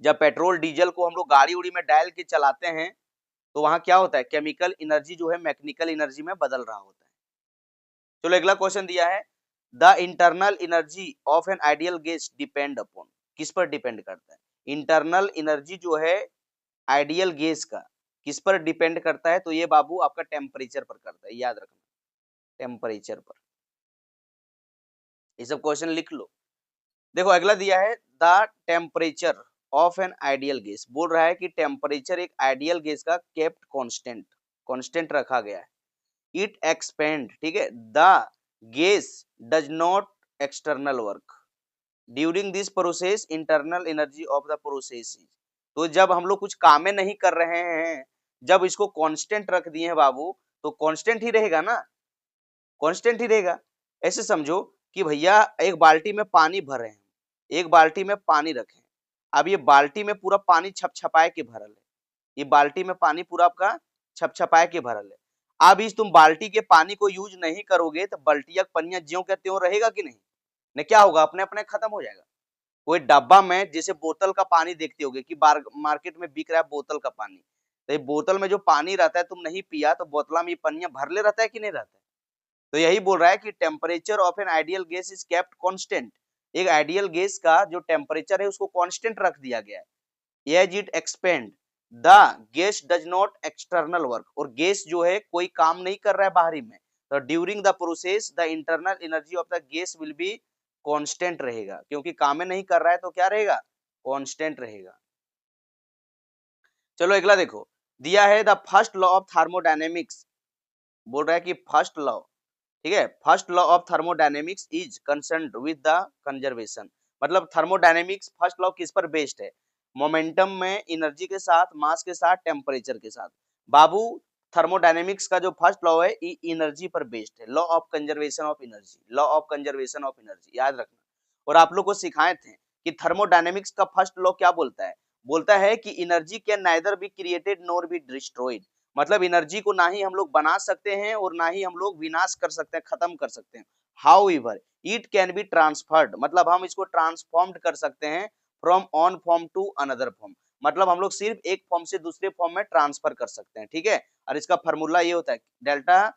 Speaker 1: जब पेट्रोल डीजल को हम लोग गाड़ी उड़ी में डाल के चलाते हैं तो वहां क्या होता है, केमिकल एनर्जी जो है मैकेनिकल एनर्जी में बदल रहा होता है। चलो अगला क्वेश्चन दिया है the internal energy of an ideal gas depend upon, किस पर डिपेंड करता है, इंटरनल एनर्जी जो है आइडियल गैस का किस पर डिपेंड करता है? तो ये बाबू आपका टेम्परेचर पर करता है, याद रखना, टेम्परेचर पर। ये सब क्वेश्चन लिख लो। देखो अगला दिया है the temperature of an ideal gas, बोल रहा है कि टेम्परेचर एक आइडियल गैस का केप्ट कांस्टेंट, कांस्टेंट रखा गया है। इट एक्सपेंड, ठीक है, the gas does not external work during this process, internal energy of the process. तो जब हम लोग कुछ कामें नहीं कर रहे हैं, जब इसको कांस्टेंट रख दिए हैं बाबू, तो कांस्टेंट ही रहेगा ना, कांस्टेंट ही रहेगा। ऐसे समझो कि भैया एक बाल्टी में पानी भर रहे हैं, एक बाल्टी में पानी रखें, अब ये बाल्टी में पूरा पानी छपछपाए के भरल है, ये बाल्टी में पानी पूरा आपका छपछपाए के भरल है। अब इस तुम बाल्टी के पानी को यूज नहीं करोगे तो बाल्टिया पनिया ज्यों का त्यों रहेगा कि नहीं? ने क्या होगा, अपने अपने खत्म हो जाएगा। कोई डब्बा में जैसे बोतल का पानी देखते होगे कि मार्केट में बिक रहा है बोतल का पानी, तो ये बोतल में जो पानी रहता है तुम नहीं पिया तो बोतला में ये पनिया भरले रहता है कि नहीं रहता है? तो यही बोल रहा है कि temperature of an ideal gas is kept constant, एक आइडियल गैस का जो टेम्परेचर है उसको कांस्टेंट रख दिया गया है। As it expand the gas does not external work, और गैस जो है कोई काम नहीं कर रहा है बाहरी में, तो during the process the internal energy of the gas will be constant रहेगा, क्योंकि काम नहीं कर रहा है तो क्या रहेगा, कांस्टेंट रहेगा। चलो अगला देखो, दिया है the first law of thermodynamics, बोल रहा है कि फर्स्ट लॉ, ठीक है, first law of thermodynamics is concerned with the conservation, मतलब थर्मोडायनेमिक्स फर्स्ट लॉ किस पर बेस्ड है, मोमेंटम में, एनर्जी के साथ, मास के साथ, टेम्परेचर के साथ। बाबू थर्मोडायनेमिक्स का जो फर्स्ट लॉ है ये एनर्जी पर बेस्ड है, law of conservation of energy, law of conservation of energy, याद रखना। और आप लोग को सिखाए थे कि थर्मोडायनेमिक्स का फर्स्ट लॉ क्या बोलता है, बोलता है कि energy can neither be created nor be destroyed, मतलब एनर्जी को ना ही हम लोग बना सकते हैं और ना ही हम लोग विनाश कर सकते हैं, खत्म कर सकते हैं। However it can be transferred, मतलब हम इसको ट्रांसफॉर्म्ड कर सकते हैं from one form to another form, मतलब हम लोग सिर्फ एक फॉर्म से दूसरे फॉर्म में ट्रांसफर कर सकते हैं, ठीक है। और इसका फार्मूला ये होता है डेल्टा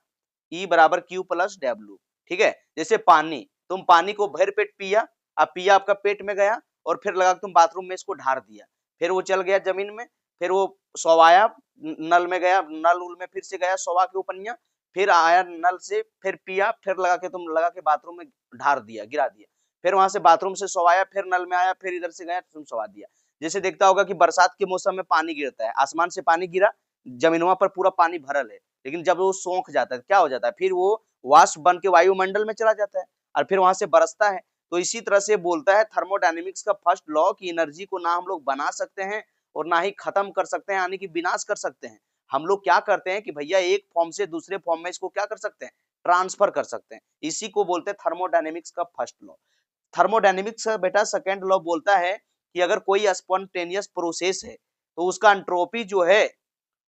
Speaker 1: ई बराबर क्यू प्लस डब्ल्यू, ठीक है। जैसे पानी, तुम पानी को भर पेट पिया, अब पिया आपका पेट में गया और फिर लगा तुम बाथरूम में इसको ढार दिया, फिर वो चल गया जमीन में, फिर वो सवाया नल में गया, नल उल में फिर से गया सवा के ऊपर, फिर आया नल से, फिर पिया, फिर लगा के बाथरूम में ढार दिया, गिरा दिया, फिर वहां से बाथरूम से सवाया, फिर नल में आया, फिर इधर से गया तुम सवा दिया। जैसे देखता होगा कि बरसात के मौसम में पानी गिरता है, आसमान से पानी गिरा, जमीनवा पर पूरा पानी भरल है, लेकिन जब वो सोख जाता है क्या हो जाता है, फिर वो वाष्प बन के वायुमंडल में चला जाता है और फिर वहां से बरसता है। तो इसी तरह से बोलता है थर्मोडायनेमिक्स का फर्स्ट लॉ की एनर्जी को ना हम लोग बना सकते हैं और ना ही खत्म कर सकते हैं, यानी कि विनाश कर सकते हैं। हम लोग क्या करते हैं कि भैया एक फॉर्म से दूसरे फॉर्म में इसको क्या कर सकते हैं, ट्रांसफर कर सकते हैं, इसी को बोलते हैं थर्मोडायनेमिक्स का फर्स्ट लॉ। थर्मोडायनेमिक्स का बेटा सेकंड लॉ बोलता है कि अगर कोई स्पॉन्टेनियस प्रोसेस है तो उसका एंट्रोपी जो है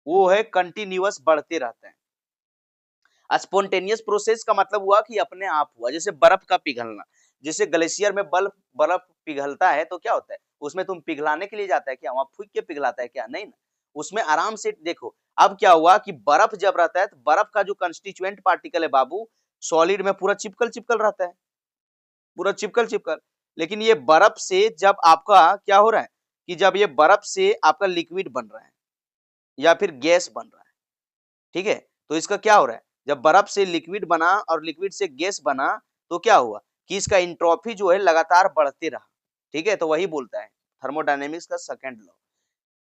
Speaker 1: वो है कंटिन्यूअस बढ़ते रहता है। स्पॉन्टेनियस प्रोसेस का मतलब हुआ कि अपने आप हुआ, जैसे बर्फ का पिघलना, जैसे ग्लेशियर में बर्फ बर्फ पिघलता है तो क्या होता है, उसमें तुम पिघलाने के लिए जाता है क्या, वहां फूक के पिघलाता है क्या, नहीं ना, उसमें आराम से देखो। अब क्या हुआ कि बर्फ जब रहता है तो बर्फ का जो कंस्टिट्यूएंट पार्टिकल है बाबू, सॉलिड में पूरा चिपकल चिपकल रहता है, पूरा चिपकल चिपकल, लेकिन ये बर्फ से जब आपका क्या हो रहा है कि जब ये बर्फ से आपका लिक्विड बन रहा है या फिर गैस बन रहा है, ठीक है, तो इसका क्या हो रहा है, जब बर्फ से लिक्विड बना और लिक्विड से गैस बना तो क्या हुआ कि इसका एंट्रोपी जो है लगातार बढ़ते रहा, ठीक है। तो वही बोलता है थर्मोडायनेमिक्स का सेकंड लॉ,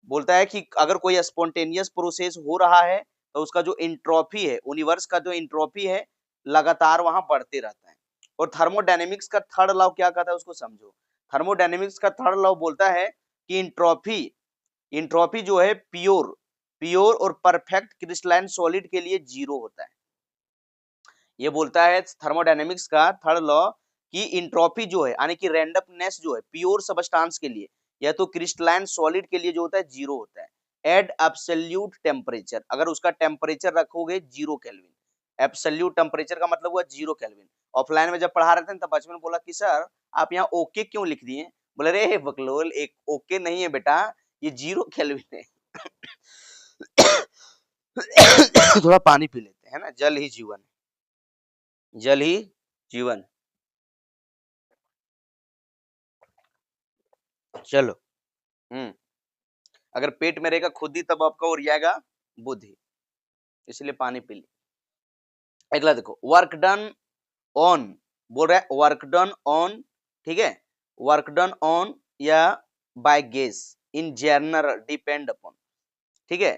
Speaker 1: बोलता है कि अगर कोई स्पॉन्टेनियस प्रोसेस हो रहा है तो उसका जो एंट्रोपी है, यूनिवर्स का जो एंट्रोपी है लगातार वहां बढ़ते रहता है। और थर्मोडायनेमिक्स का थर्ड लॉ क्या कहता है उसको समझो। थर्मोडायनेमिक्स का थर्ड लॉ बोलता है कि एंट्रोपी, एंट्रोपी जो है प्योर प्योर और परफेक्ट क्रिस्टलाइन सॉलिड के लिए जीरो होता है। ये बोलता है थर्मोडायनेमिक्स का थर्ड लॉ कि एंट्रोपी जो है यानी कि रैंडमनेस जो है प्योर सबस्टेंस के लिए या तो क्रिस्टलाइन सॉलिड के लिए जो होता है जीरो होता है। एट एब्सोल्यूट टेम्परेचर, अगर उसका टेम्परेचर रखोगे 0 केल्विन, एब्सोल्यूट टेम्परेचर का मतलब हुआ 0 केल्विन। ऑफलाइन में जब पढ़ा रहे थे तब बचपन में बोला कि सर आप यहाँ ओके क्यों लिख दिए, बोले रे बकलोल एक ओके नहीं है बेटा, ये 0 केल्विन है। थोड़ा पानी पी लेते हैं ना, जल ही जीवन, जल ही जीवन। चलो, अगर पेट में रहेगा खुद ही तब आपका उड़ जाएगा बुद्धि, इसलिए पानी पी ली। अगला देखो, वर्क डन ऑन, बोल रहा है वर्क डन ऑन, ठीक है, वर्क डन ऑन या by gas in general depend upon, ठीक है,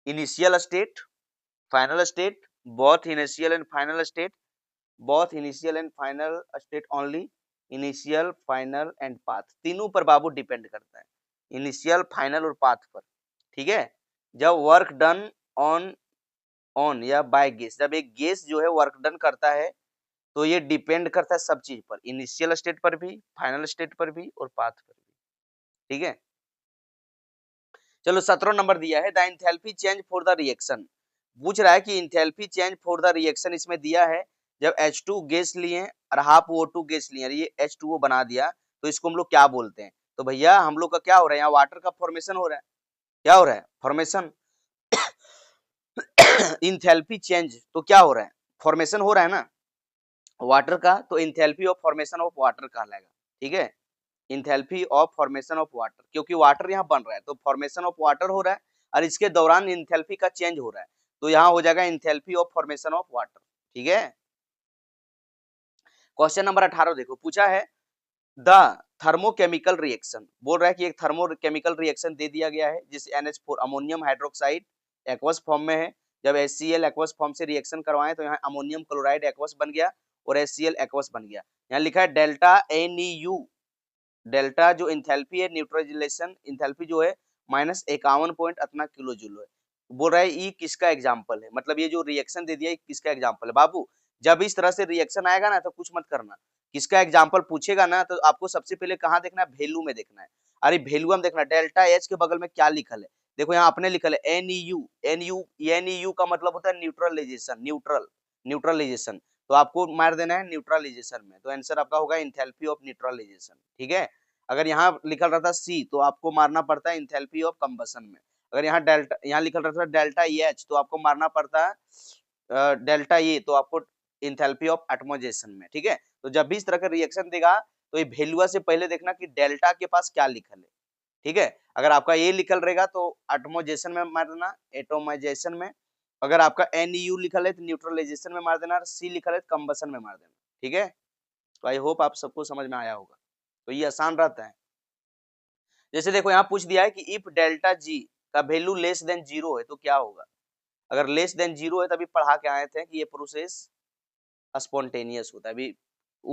Speaker 1: initial state, final state, both initial and final state, both initial and final state only, initial final and path, तीनों पर बाबू depend करता है, initial final और path पर, ठीक है। जब वर्क डन ऑन ऑन या बाय गेस, जब एक गेस जो है वर्क डन करता है तो ये डिपेंड करता है सब चीज पर, इनिशियल स्टेट पर भी, फाइनल स्टेट पर भी और पाथ पर भी, ठीक है। चलो 17 नंबर दिया है, the enthalpy change for the reaction, पूछ रहा है कि enthalpy change for the reaction इसमें दिया है, जब H2 गैस लिए और हाफ O2 गैस लिए, ये H2O बना दिया, तो इसको हम लोग क्या बोलते हैं? तो भैया हम लोग का क्या हो रहा है, यहाँ वाटर का फॉर्मेशन हो रहा है, क्या हो रहा है, फॉर्मेशन। एंथैल्पी चेंज तो क्या हो रहा है, फॉर्मेशन हो रहा है ना वाटर का, तो enthalpy of formation of water कहलाएगा, ठीक है, enthalpy of formation of water, क्योंकि वाटर यहाँ बन रहा है तो फॉर्मेशन ऑफ वाटर हो रहा है और इसके दौरान एंथैल्पी का चेंज हो रहा है, तो यहाँ हो जाएगा enthalpy of formation of water, ठीक है। क्वेश्चन नंबर 18 देखो, पूछा है द थर्मोकेमिकल रिएक्शन, बोल रहा है कि एक थर्मोकेमिकल रिएक्शन दे दिया गया है जिस NH4 ammonium hydroxide aqueous form में है, जब HCl एक्वस फॉर्म से रिएक्शन करवाएं तो यहाँ अमोनियम क्लोराइड एक्वस बन गया और HCl एक्वस बन गया, यहाँ लिखा है डेल्टा NEU, डेल्टा जो एंथैल्पी है न्यूट्रलाइजेशन एंथैल्पी जो है -51 पॉइंट इतना किलो जूल है, बोल रहा है ये किसका एग्जांपल है, मतलब ये जो रिएक्शन दे दिया है किसका एग्जांपल है। बाबू जब इस तरह से रिएक्शन आएगा ना तो कुछ मत करना, किसका एग्जांपल पूछेगा ना तो आपको सबसे पहले कहाँ देखना है, वैल्यू में देखना है, अरे वैल्यू में देखना है, डेल्टा H के बगल में क्या लिखल है, देखो यहाँ अपने लिखल है NEU, NEU का मतलब होता है न्यूट्रलाइजेशन, न्यूट्रलाइजेशन, तो आपको मार देना है न्यूट्रलाइजेशन में, तो आंसर आपका होगा एंथैल्पी ऑफ न्यूट्रलाइजेशन, ठीक है। अगर यहाँ लिखल रहता C तो आपको मारना पड़ता है एंथैल्पी ऑफ कंबशन में, अगर यहाँ लिखल रहता है डेल्टा EH तो आपको मारना पड़ता है डेल्टा E तो आपको एंथैल्पी ऑफ एटमोजेशन में, ठीक है। तो जब भी इस तरह का रिएक्शन देगा तो ये वैल्यू से पहले देखना कि डेल्टा के पास क्या लिखल है, ठीक है, अगर आपका ये लिखल रहेगा तो एटमोजेशन में मार देना, एटोमाइजेशन में, अगर आपका NEU लिखल है तो न्यूट्रलाइजेशन में मार देना, C लिखल है तो कंबशन में मार देना, ठीक है। तो आई होप आप सबको समझ में आया होगा, तो ये आसान रहता है। जैसे देखो यहाँ पूछ दिया है कि इफ डेल्टा G का वैल्यू लेस देन 0 है तो क्या होगा, अगर लेस देन 0 है तभी पढ़ा के आए थे कि ये प्रोसेस स्पॉन्टेनियस होता है, अभी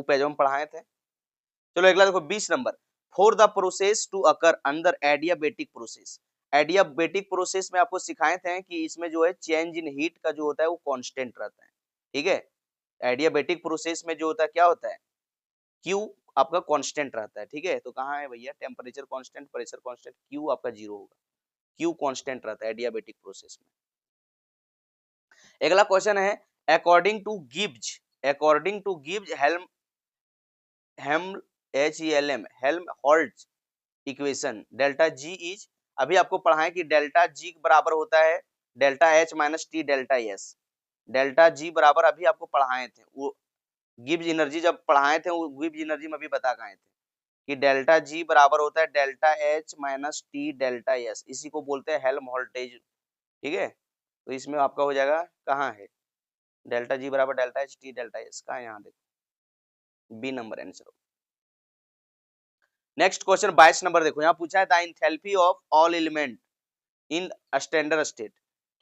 Speaker 1: पेज में पढ़ाए थे। चलो अगला देखो 20 number, for the process to occur under adiabatic process, adiabatic process में आपको सिखाए थे कि इसमें जो है चेंज इन हीट का जो होता है वो कांस्टेंट रहता है, ठीक है, एडियाबेटिक प्रोसेस में जो होता है क्या होता है, Q आपका कांस्टेंट रहता है, ठीक है, तो कहाँ है भैया, temperature constant, pressure constant, Q आपका 0 होगा, Q कांस्टेंट रहता है एडियाबेटिक प्रोसेस में। अगला क्वेश्चन है according to Gibbs Helmholtz equation delta G is, अभी आपको पढ़ाएं कि डेल्टा G बराबर होता है delta H minus T delta S, delta G बराबर अभी आपको पढ़ाए थे, वो गिब्स एनर्जी जब पढ़ाए थे वो गिब्स एनर्जी में भी बता गए थे कि डेल्टा G बराबर होता है delta H minus T delta S, इसी को बोलते हैं हेल्महोल्ट्ज, ठीक है। तो इसमें आपका हो जाएगा कहाँ है डेल्टा G बराबर delta H T delta S, कहाँ है यहाँ देखो B number answer. Next question 22 number देखो, यहाँ पूछा है the enthalpy of all element in standard state,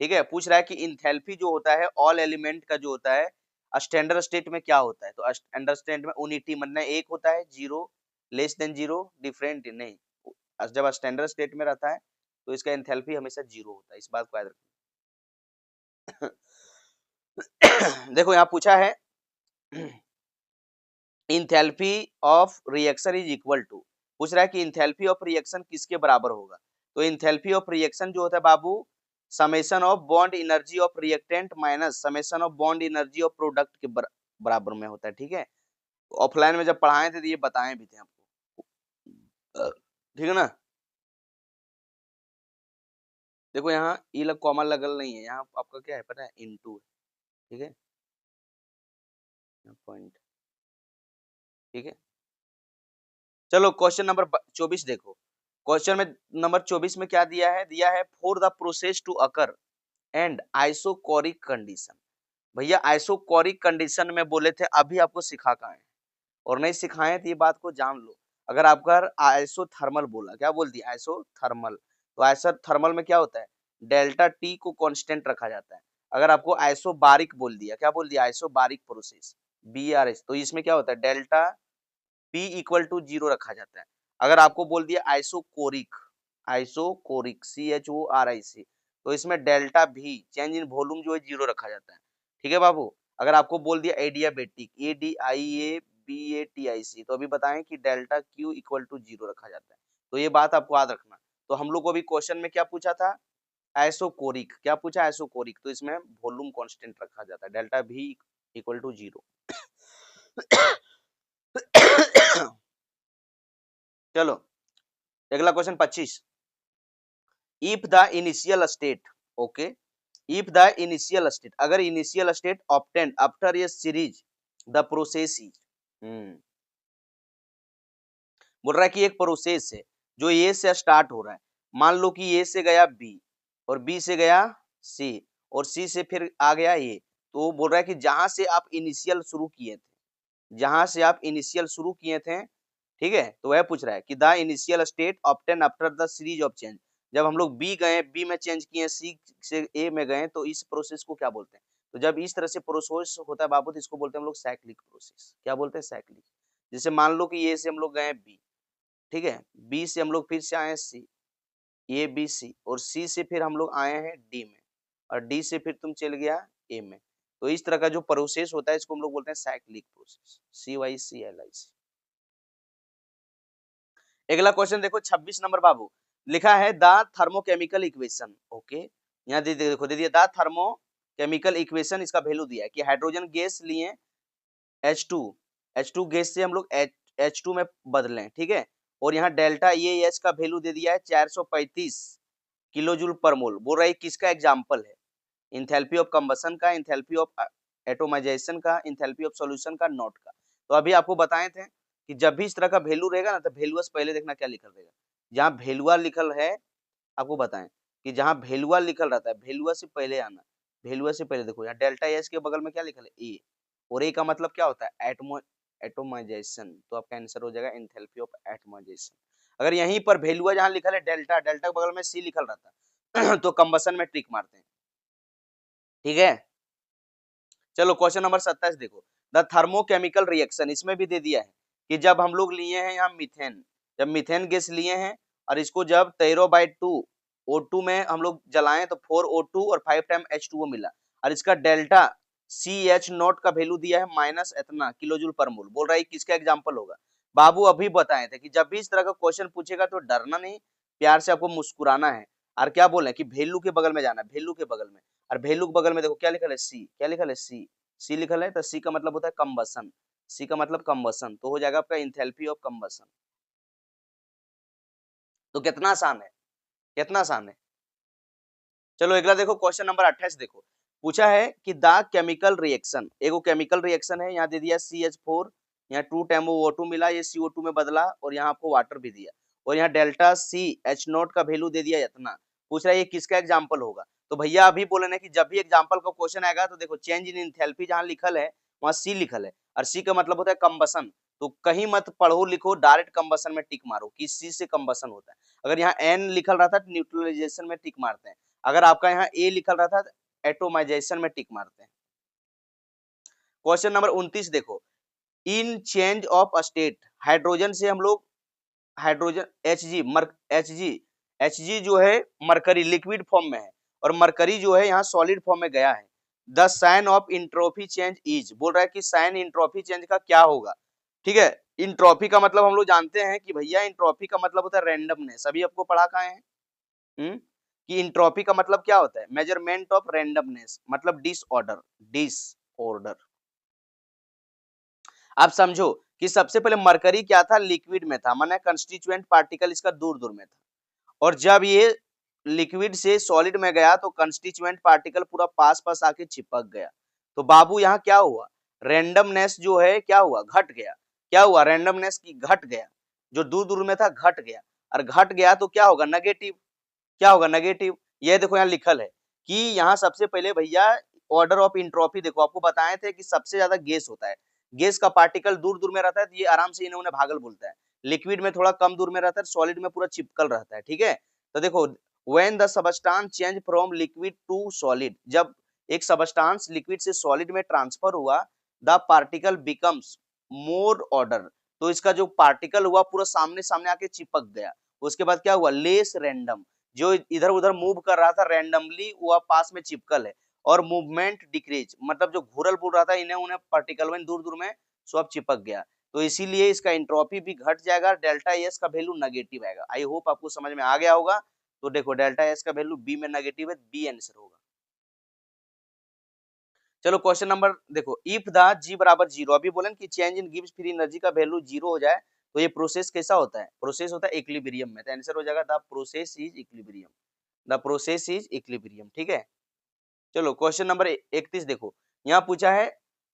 Speaker 1: ठीक है, पूछ रहा है कि एंथैल्पी जो होता है ऑल एलिमेंट का जो होता है स्टैंडर्ड स्टेट में क्या होता है, तो स्टैंडर्ड स्टेट में यूनिटी मतलब एक होता है, 0 लेस देन 0 डिफरेंट नहीं, जब स्टैंडर्ड स्टेट में रहता है तो इसका एंथैल्पी हमेशा 0 होता है, इस बात को याद रखना। देखो यहाँ पूछा है enthalpy of reaction is equal to, पूछ रहा है कि एंथैल्पी ऑफ रिएक्शन किसके बराबर होगा, तो एंथैल्पी ऑफ रिएक्शन जो होता है बाबू summation of bond energy of reactant minus summation of bond energy of product के बराबर में होता है, ठीक है। ऑफलाइन में जब पढ़ाए थे तो ये बताए भी थे आपको, ठीक है ना। देखो यहाँ ई लग कॉमन लगल नहीं है, यहाँ आपका क्या है पता है इनटू, ठीक है, पॉइंट, ठीक है। चलो क्वेश्चन नंबर 24 देखो, क्वेश्चन में नंबर 24 में क्या दिया है, for the process to occur, and isochoric condition. भैया आइसोकोरिक कंडीशन में बोले थे, अभी आपको सिखा कहाँ है, और नहीं सिखाए तो ये बात को जान लो। अगर आपका आइसोथर्मल बोला, क्या बोल दिया, आइसोथर्मल, तो आइसोथर्मल में क्या होता है, डेल्टा टी को कांस्टेंट रखा जाता है। अगर आपको आइसोबारिक बोल दिया, क्या बोल दिया, आइसोबारिक प्रोसेस, BRS, तो इसमें क्या होता है, डेल्टा P इक्वल टू 0 रखा जाता है। अगर आपको बोल दिया आइसोकोरिक, आइसोकोरिक CHORIC, तो इसमें delta V, change in volume जो है 0 रखा जाता है। ठीक है बाबू। अगर आपको बोल दिया एडियाबेटिक, ADIABATIC, तो अभी बताएं कि डेल्टा Q इक्वल टू 0 रखा जाता है। तो ये बात आपको याद रखना। तो हम लोग को अभी क्वेश्चन में क्या पूछा था, आइसोकोरिक, क्या पूछा, आइसोकोरिक, तो इसमें वॉल्यूम कांस्टेंट रखा जाता है, डेल्टा V इक्वल टू 0। चलो अगला question 25। If the initial state, okay, if the initial state, अगर initial state obtained after a series the process is, बोल रहा है कि एक प्रोसेस है जो ए से स्टार्ट हो रहा है, मान लो कि ए से गया बी, और बी से गया सी, और सी से फिर आ गया ए, तो बोल रहा है कि जहां से आप इनिशियल शुरू किए थे, जहां से आप इनिशियल शुरू किए थे, ठीक है, तो वह पूछ रहा है कि the initial state obtain after the series of change, जब हम लोग बी गए, बी में चेंज किए, सी से ए में गए, तो इस प्रोसेस को क्या बोलते हैं, तो जब इस तरह से प्रोसेस होता है बाबू, तो इसको बोलते हैं हम लोग साइक्लिक प्रोसेस। क्या बोलते हैं, साइक्लिक। जैसे मान लो कि ए से हम लोग गए बी, ठीक है, बी से हम लोग फिर से आए सी, ए बी सी, और सी से फिर हम लोग आए हैं डी में, और डी से फिर तुम चल गया ए में। तो इस तरह का जो प्रोसेस होता है इसको हम लोग बोलते हैं साइक्लिक प्रोसेस, CYCLIC। अगला क्वेश्चन देखो 26 नंबर बाबू, लिखा है द थर्मोकेमिकल इक्वेशन, ओके, यहाँ देखो दे दिया द थर्मोकेमिकल इक्वेशन, इसका वैल्यू दिया है कि हाइड्रोजन गैस लिए H2 गैस से हम लोग H2 में बदलें, ठीक है, और यहाँ डेल्टा EAS का वैल्यू दे दिया है 435 किलो जूल पर मोल। बोल रहा है किसका एग्जाम्पल है, इंथैल्पी ऑफ कंबशन का, इंथैल्पी ऑफ एटोमाइजेशन का, इंथैल्पी ऑफ सॉल्यूशन का, नॉट का। तो अभी आपको बताए थे कि जब भी इस तरह का वैल्यू रहेगा ना, तो वैल्यूअस पहले देखना क्या लिखल रहेगा, जहाँ वैल्यूआ लिखल है, आपको बताएं कि जहाँ वैल्यूआ लिखल रहता है, वैल्यूआ से पहले आना, वैल्यूआ से पहले देखो यहाँ डेल्टा एस के बगल में क्या लिखल है, ए, और ए का मतलब क्या होता है, एटोमाइजेशन, तो आपका आंसर हो जाएगा एंथैल्पी ऑफ एटोमाइजेशन। अगर यहीं पर वैल्यूआ जहाँ लिखल है डेल्टा, डेल्टा के बगल में सी लिखल रहता है तो कंबशन में ट्रिक मारते हैं, ठीक है। चलो क्वेश्चन नंबर 27 देखो, द थर्मोकेमिकल रिएक्शन, इसमें भी दे दिया है कि जब हम लोग लिए हैं यहाँ मीथेन, जब मीथेन गैस लिए हैं और इसको जब 13/2 O2 में हम लोग जलाएं तो 4O2 और 5 टाइम H2O मिला, और इसका डेल्टा CH0 का वैल्यू दिया है माइनस इतना किलो जूल पर मोल। बोल रहा है किसका एग्जाम्पल होगा, बाबू अभी बताए थे कि जब भी इस तरह का क्वेश्चन पूछेगा तो डरना नहीं, प्यार से आपको मुस्कुराना है, और क्या बोले कि वैल्यू के बगल में जाना, वैल्यू के बगल में, और वैल्यू के बगल में देखो क्या लिखल है, सी, क्या लिखल है, सी, सी लिखल है, तो सी का मतलब होता है कंबसन, सी का मतलब कंबसन, तो हो जाएगा आपका इंथैल्पी ऑफ कंबसन। तो कितना आसान है, कितना आसान है। चलो अगला देखो क्वेश्चन नंबर 28 देखो, पूछा है कि द केमिकल रिएक्शन, एगो केमिकल रिएक्शन है, यहाँ दे दिया CH4, यहाँ 2 टाइम O2 मिला, ये CO2 में बदला, और यहाँ आपको वाटर भी दिया, और यहाँ डेल्टा CH0 का वैल्यू दे दिया इतना। पूछ रहा है ये किसका एग्जाम्पल होगा, तो भैया अभी बोले ना कि जब भी एग्जाम्पल का क्वेश्चन आएगा तो देखो चेंज इन इंथैल्पी जहाँ लिखल है वहाँ सी लिखल है, और सी का मतलब होता है कंबसन, तो कहीं मत पढ़ो लिखो, डायरेक्ट कंबसन में टिक मारो कि सी से कंबसन होता है। अगर यहाँ एन लिखल रहता है न्यूट्रलाइजेशन में टिक मारते हैं, अगर आपका यहाँ ए लिखल रहता है एटोमाइजेशन में टिक मारते हैं। क्वेश्चन नंबर 29 देखो, इन चेंज ऑफ स्टेट, हाइड्रोजन से हम लोग हाइड्रोजन Hg जो है मरकरी लिक्विड फॉर्म में है, और मरकरी जो है यहाँ सॉलिड फॉर्म में गया है। The sign of entropy change is, बोल रहा है कि साइन इंट्रोपी चेंज का क्या होगा, ठीक है। इंट्रोपी का मतलब हम लोग जानते हैं कि भैया इंट्रोपी का मतलब होता है रैंडमनेस, अभी आपको पढ़ा कहाँ है कि इंट्रोपी का मतलब क्या होता है, मेजरमेंट ऑफ रैंडमनेस, मतलब डिसऑर्डर। आप समझो कि सबसे पहले मरकरी क्या था, लिक्विड में था, माने कंस्टिट्यूएंट पार्टिकल इसका दूर दूर में था, और जब ये लिक्विड से सॉलिड में गया तो कंस्टिट्यूएंट पार्टिकल पूरा पास पास आके चिपक गया। तो बाबू यहाँ क्या हुआ, रैंडमनेस जो है क्या हुआ, घट गया। क्या हुआ, रैंडमनेस की घट गया, जो दूर दूर में था घट गया, और घट गया तो क्या होगा, नेगेटिव, क्या होगा, नेगेटिव। ये देखो यहाँ लिखल है कि यहाँ सबसे पहले भैया ऑर्डर ऑफ इंट्रोपी देखो, आपको बताए थे कि सबसे ज्यादा गैस होता है, गैस का पार्टिकल दूर दूर में रहता है तो ये आराम से इन्हें उन्हें भागल बोलता है, लिक्विड में थोड़ा कम दूर में रहता है, सॉलिड में पूरा चिपकल रहता है, ठीक है। तो देखो when the substance change from liquid to solid, जब एक सबस्टांस लिक्विड से सॉलिड में ट्रांसफर हुआ, the particle becomes more order, तो इसका जो पार्टिकल हुआ पूरा सामने सामने आके चिपक गया। उसके बाद क्या हुआ, लेस रैंडम, जो इधर उधर मूव कर रहा था रैंडमली वह पास में चिपकल है, और मूवमेंट डिक्रीज, मतलब जो घूरल बुल रहा था इन्हें उन्हें पार्टिकल में दूर दूर में सब चिपक गया, तो इसीलिए इसका एंट्रोपी भी घट जाएगा, डेल्टा एस का वैल्यू नेगेटिव आएगा। आई होप आपको समझ में आ गया होगा। तो देखो डेल्टा एस का वैल्यू बी में नेगेटिव है, बी आंसर होगा। चलो क्वेश्चन नंबर देखो, इफ द जी बराबर जीरो, अभी बोलन कि change in gives free energy का वैल्यू जीरो हो जाए तो ये प्रोसेस कैसा होता है, प्रोसेस होता है इक्विलिब्रियम में, तो आंसर हो जाएगा the process is equilibrium, the process is equilibrium, ठीक है। चलो क्वेश्चन नंबर 31 देखो, यहाँ पूछा है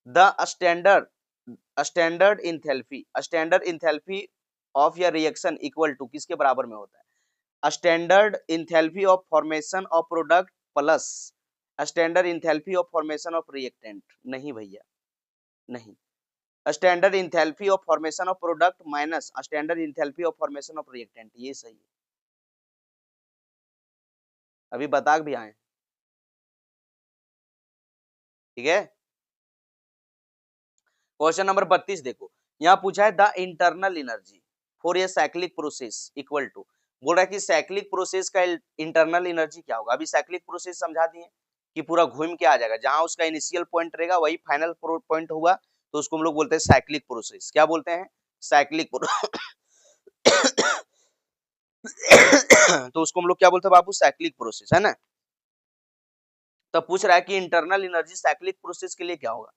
Speaker 1: the standard enthalpy, standard enthalpy of या रिएक्शन इक्वल टू किसके बराबर में होता है, standard enthalpy of formation of product plus standard enthalpy of formation of reactant, नहीं भैया नहीं, standard enthalpy of formation of product minus standard enthalpy of formation of reactant, ये सही है, अभी बता भी आए, ठीक है। क्वेश्चन नंबर 32 देखो, यहाँ पूछा है the internal energy for a cyclic process equal to, बोल रहा है कि साइक्लिक प्रोसेस का इंटरनल एनर्जी क्या होगा। अभी साइक्लिक प्रोसेस समझा दिए कि पूरा घूम के आ जाएगा, जहां उसका इनिशियल पॉइंट रहेगा वही फाइनल पॉइंट होगा, तो उसको हम लोग बोलते हैं साइक्लिक प्रोसेस। क्या बोलते हैं, साइक्लिक तो उसको हम लोग क्या बोलते हैं बाबू, साइक्लिक प्रोसेस, है ना। तो पूछ रहा है कि इंटरनल एनर्जी साइक्लिक प्रोसेस के लिए क्या होगा,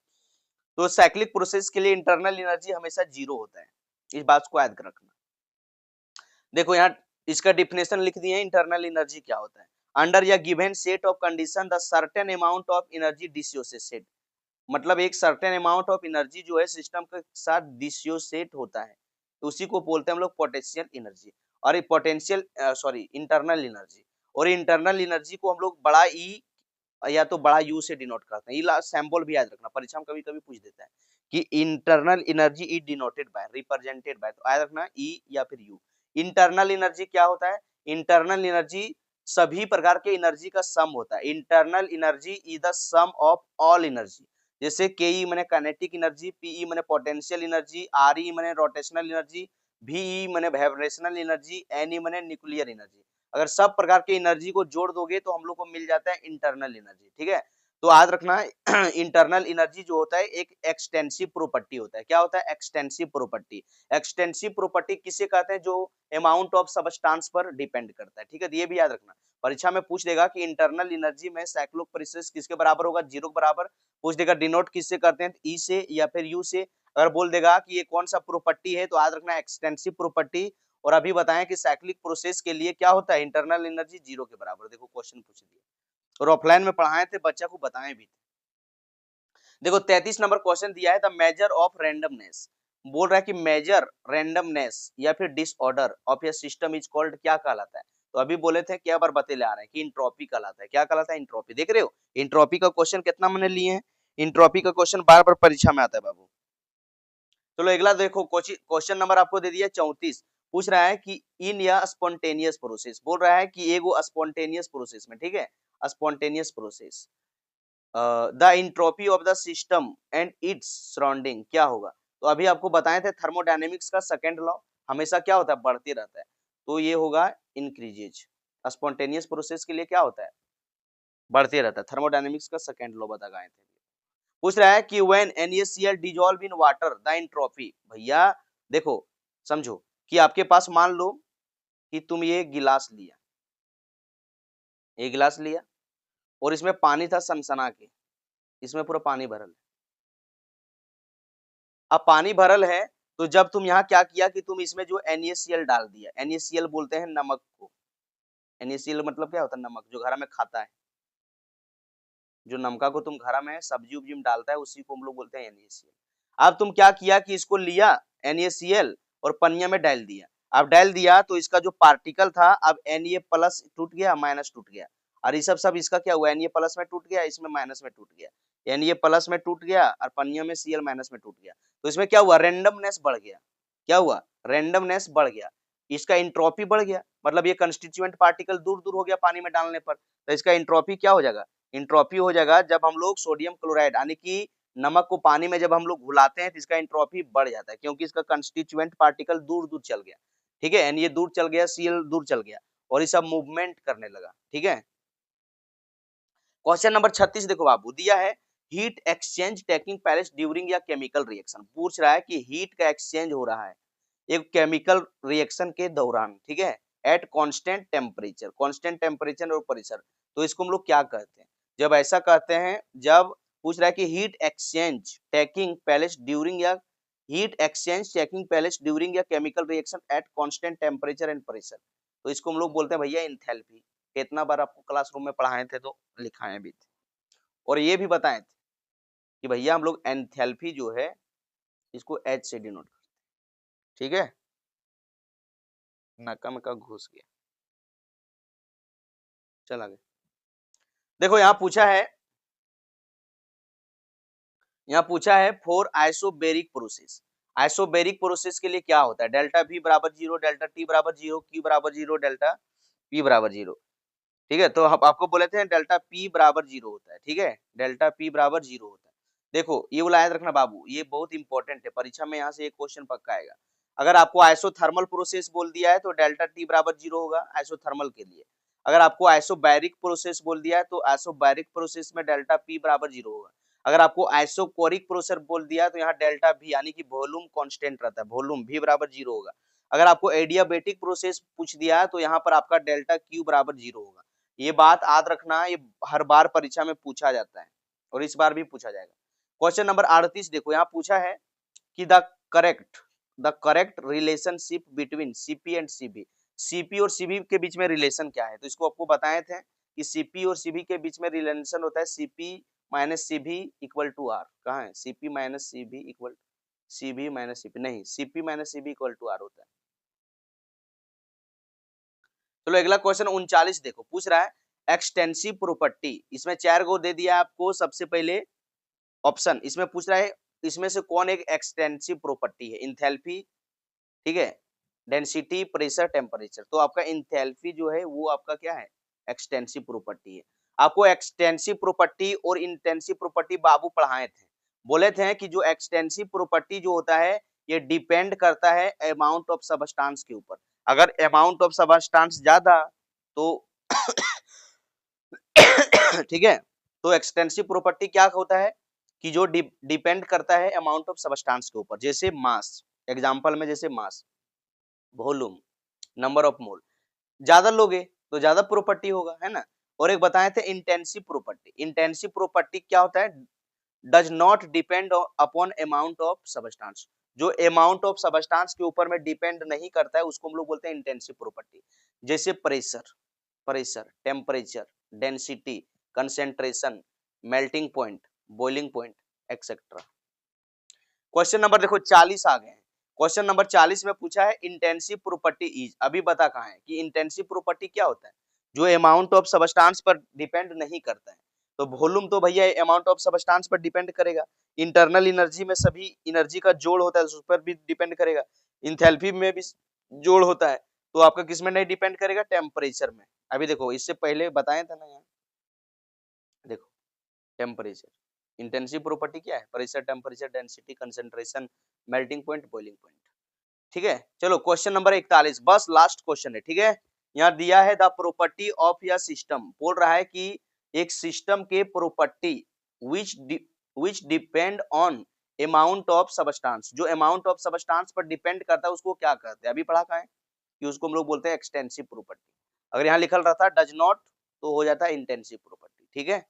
Speaker 1: तो साइक्लिक प्रोसेस के लिए इंटरनल एनर्जी हमेशा जीरो होता है, इस बात को याद रखना। देखो यहाँ इसका डिफिनेशन लिख दिए, इंटरनल एनर्जी क्या होता है, अंडर या given set of condition the certain amount of energy dissociated, मतलब एक सर्टेन अमाउंट ऑफ एनर्जी जो है सिस्टम के साथ डिसोसिएट होता है, तो उसी को बोलते हैं हम लोग पोटेंशियल एनर्जी, और ये पोटेंशियल सॉरी इंटरनल एनर्जी, और इंटरनल एनर्जी को हम लोग बड़ा ई या तो बड़ा यू से डिनोट करते हैं, ये सिंबल भी याद रखना, परीक्षा में कभी कभी पूछ देता है कि internal energy is denoted by represented by, तो याद रखना ई या फिर यू। इंटरनल एनर्जी क्या होता है, इंटरनल एनर्जी सभी प्रकार के एनर्जी का सम होता है, internal energy is the sum of all energy, जैसे के ई माने काइनेटिक एनर्जी, पी ई माने पोटेंशियल एनर्जी, आर ई माने रोटेशनल एनर्जी, वी ई माने वाइब्रेशनल एनर्जी, एन ई माने न्यूक्लियर एनर्जी, अगर सब प्रकार के एनर्जी को जोड़ दोगे तो हम लोग को मिल जाता है इंटरनल एनर्जी, ठीक है। तो याद रखना इंटरनल एनर्जी जो होता है एक एक्सटेंसिव प्रॉपर्टी होता है, क्या होता है, एक्सटेंसिव प्रॉपर्टी, एक्सटेंसिव प्रॉपर्टी किसे कहते हैं, जो अमाउंट ऑफ सबस्टांस पर डिपेंड करता है, ठीक है। ये भी याद रखना, परीक्षा में पूछ देगा कि इंटरनल एनर्जी में साइक्लिक प्रोसेस किसके बराबर होगा, जीरो के बराबर, पूछ देगा डिनोट किससे करते हैं, ई से या फिर यू से, अगर बोल देगा कि ये कौन सा प्रॉपर्टी है तो याद रखना एक्सटेंसिव प्रॉपर्टी, और अभी बताएं कि साइक्लिक प्रोसेस के लिए क्या होता है, इंटरनल एनर्जी जीरो के बराबर, देखो क्वेश्चन पूछ दिया, और ऑफलाइन में पढ़ाए थे, बच्चा को बताएं भी थे। देखो 33 नंबर क्वेश्चन दिया है द मेजर ऑफ रैंडमनेस, बोल रहा है कि मेजर रैंडमनेस या फिर disorder of A system is called, क्या कहलाता है, तो अभी बोले थे क्या बार बतेले आ रहे हैं कि इंट्रोपी कहलाता है, क्या कहलाता है, इंट्रोपी, देख रहे हो इंट्रोपी का क्वेश्चन कितना मैंने लिए हैं, इंट्रोपी का क्वेश्चन बार बार परीक्षा में आता है बाबू। चलो अगला देखो, क्वेश्चन नंबर आपको दे दिया 34, पूछ रहा है कि इन या स्पॉन्टेनियस प्रोसेस, बोल रहा है कि एगो स्पॉन्टेनियस प्रोसेस में, ठीक है, spontaneous process the entropy of the system and its surrounding क्या होगा, तो अभी आपको बताए थे थर्मोडायनेमिक्स का सेकंड लॉ हमेशा क्या होता है, बढ़ते रहता है, तो ये होगा इंक्रीजेज, स्पॉन्टेनियस प्रोसेस के लिए क्या होता है, बढ़ते रहता है, थर्मोडायनेमिक्स का सेकंड लॉ बता गए थे। पूछ रहा है कि when NaCl dissolve in water the entropy, भैया देखो समझो कि आपके पास मान लो कि तुम ये गिलास लिया, ये गिलास लिया और इसमें पानी था सनसना के, इसमें पूरा पानी भरल है, अब पानी भरल है तो जब तुम यहाँ क्या किया कि तुम इसमें जो NaCl डाल दिया, NaCl बोलते हैं नमक को, NaCl मतलब क्या होता है, नमक, जो घर में खाता है, जो नमका को तुम घर में सब्जी उब्जी में डालता है उसी को हम लोग बोलते हैं NaCl। अब तुम क्या किया कि इसको लिया NaCl और पनिया में डाल दिया, अब डाल दिया तो इसका जो पार्टिकल था अब Na प्लस टूट गया, माइनस टूट गया, और ये सब इसका क्या हुआ, Na प्लस में टूट गया, इसमें माइनस में टूट गया, Na प्लस में टूट गया और पन्नियों में Cl माइनस में टूट गया। तो इसमें क्या हुआ, रेंडमनेस बढ़ गया। क्या हुआ, रेंडमनेस बढ़ गया, इसका इंट्रोपी बढ़ गया, मतलब ये कंस्टिट्यूएंट पार्टिकल दूर दूर हो गया पानी में डालने पर, तो इसका इंट्रोपी क्या हो जाएगा, इंट्रोपी हो जाएगा जब हम लोग सोडियम क्लोराइड यानी कि नमक को पानी में जब हम लोग घुलाते हैं तो इसका इंट्रोपी बढ़ जाता है, क्योंकि इसका कंस्टिट्यूएंट पार्टिकल दूर दूर चल गया, ठीक है, ये दूर चल गया, Cl दूर चल गया और ये सब मूवमेंट करने लगा, ठीक है। क्वेश्चन नंबर 36 देखो बाबू, दिया है heat exchange taking place during या केमिकल रिएक्शन, पूछ रहा है कि हीट का एक्सचेंज हो रहा है एक केमिकल रिएक्शन के दौरान, ठीक है, एट कांस्टेंट टेम्परेचर और प्रेशर, तो इसको हम लोग क्या कहते हैं, जब ऐसा कहते हैं, जब पूछ रहा है कि heat exchange taking place during या chemical reaction at constant temperature and pressure, तो इसको हम लोग बोलते हैं भैया एंथैल्पी। कितना बार आपको क्लासरूम में पढ़ाए थे तो लिखाए भी थे, और ये भी बताए थे कि भैया हम लोग एंथैल्पी जो है इसको H से डिनोट करते हैं, ठीक है। नक्का में का घुस गया, चल आगे देखो, यहाँ पूछा है फॉर आइसोबेरिक प्रोसेस के लिए क्या होता है, डेल्टा V बराबर 0, डेल्टा T बराबर 0, Q बराबर 0, डेल्टा P बराबर 0, ठीक है। तो हम आपको बोले थे डेल्टा P बराबर 0 होता है, ठीक है, डेल्टा P बराबर 0 होता है। देखो ये वाला याद रखना बाबू, ये बहुत इंपॉर्टेंट है, परीक्षा में यहाँ से एक क्वेश्चन पक्का आएगा। अगर आपको आइसोथर्मल प्रोसेस बोल दिया है तो डेल्टा T बराबर 0 होगा आइसोथर्मल के लिए। अगर आपको आइसोबैरिक प्रोसेस बोल दिया है तो आइसोबैरिक प्रोसेस में डेल्टा P बराबर 0 होगा। अगर आपको आइसोकोरिक प्रोसेस बोल दिया तो यहाँ डेल्टा V यानी कि वॉल्यूम कांस्टेंट रहता है, वॉल्यूम V बराबर 0 होगा। अगर आपको एडियाबेटिक प्रोसेस पूछ दिया है तो यहाँ पर आपका डेल्टा Q बराबर 0 होगा। ये बात याद रखना, ये हर बार परीक्षा में पूछा जाता है और इस बार भी पूछा जाएगा। क्वेश्चन नंबर 38 देखो, यहाँ पूछा है कि the correct relationship between Cp and Cv, Cp और Cv के बीच में रिलेशन क्या है, तो इसको आपको बताए थे कि Cp और Cv के बीच में रिलेशन होता है Cp minus Cv equal to R। कहाँ है, Cp minus Cv equal Cv minus Cp, नहीं, Cp minus Cv equal to R होता है। चलो अगला क्वेश्चन 39 देखो, पूछ रहा है एक्सटेंसिव प्रॉपर्टी, इसमें 4 गो दे दिया आपको। सबसे पहले ऑप्शन इसमें पूछ रहा है इसमें से कौन एक एक्सटेंसिव प्रॉपर्टी है, इंथैल्पी, ठीक है, डेंसिटी, प्रेशर, टेम्परेचर। तो आपका इंथैल्पी जो है वो आपका क्या है, एक्सटेंसिव प्रॉपर्टी है। आपको एक्सटेंसिव प्रॉपर्टी और इंटेंसिव प्रॉपर्टी बाबू पढ़ाए थे, बोले थे कि जो एक्सटेंसिव प्रॉपर्टी जो होता है ये डिपेंड करता है अमाउंट ऑफ सबस्टांस के ऊपर। अगर अमाउंट ऑफ सबस्टांस ज्यादा तो ठीक है, तो एक्सटेंसिव प्रॉपर्टी क्या होता है कि जो डिपेंड करता है अमाउंट ऑफ सबस्टांस के ऊपर, जैसे मास, एग्जांपल में जैसे मास, वॉल्यूम, नंबर ऑफ मोल, ज्यादा लोगे तो ज्यादा प्रॉपर्टी होगा, है ना। और एक बताए थे इंटेंसिव प्रॉपर्टी क्या होता है, does not depend upon amount of substance, जो अमाउंट ऑफ सबस्टांस के ऊपर में डिपेंड नहीं करता है उसको हम लोग बोलते हैं इंटेंसिव प्रॉपर्टी। जैसे pressure, temperature, density, concentration, melting point, boiling point, etcetera. Question number देखो 40 आ गए हैं। क्वेश्चन नंबर 40 में पूछा है इंटेंसिव प्रॉपर्टी इज, अभी बता कहाँ है कि इंटेंसिव प्रॉपर्टी क्या होता है, जो अमाउंट ऑफ सबस्टांस पर डिपेंड नहीं करता है। तो वॉल्यूम तो भैया अमाउंट ऑफ सबस्टांस पर डिपेंड करेगा, इंटरनल एनर्जी में सभी एनर्जी का जोड़ होता है उस पर भी डिपेंड करेगा, इंथैल्पी में भी जोड़ होता है, तो आपका किस में नहीं डिपेंड करेगा, टेम्परेचर में। अभी देखो इससे पहले बताए थे ना, यहाँ देखो टेम्परेचर, इंटेंसिव प्रॉपर्टी क्या है, pressure, temperature, density, concentration, melting point, boiling point, ठीक है। चलो क्वेश्चन नंबर 41 बस लास्ट क्वेश्चन है, ठीक है। यहाँ दिया है द प्रॉपर्टी ऑफ या सिस्टम, बोल रहा है कि एक सिस्टम के property which depend on amount of substance, जो अमाउंट ऑफ सबस्टांस पर डिपेंड करता है उसको क्या कहते हैं, अभी पढ़ा कहाँ है कि उसको हम लोग बोलते हैं एक्सटेंसिव प्रॉपर्टी। अगर यहाँ लिखल रहता डज नॉट तो हो जाता है इंटेंसिव प्रॉपर्टी, ठीक है।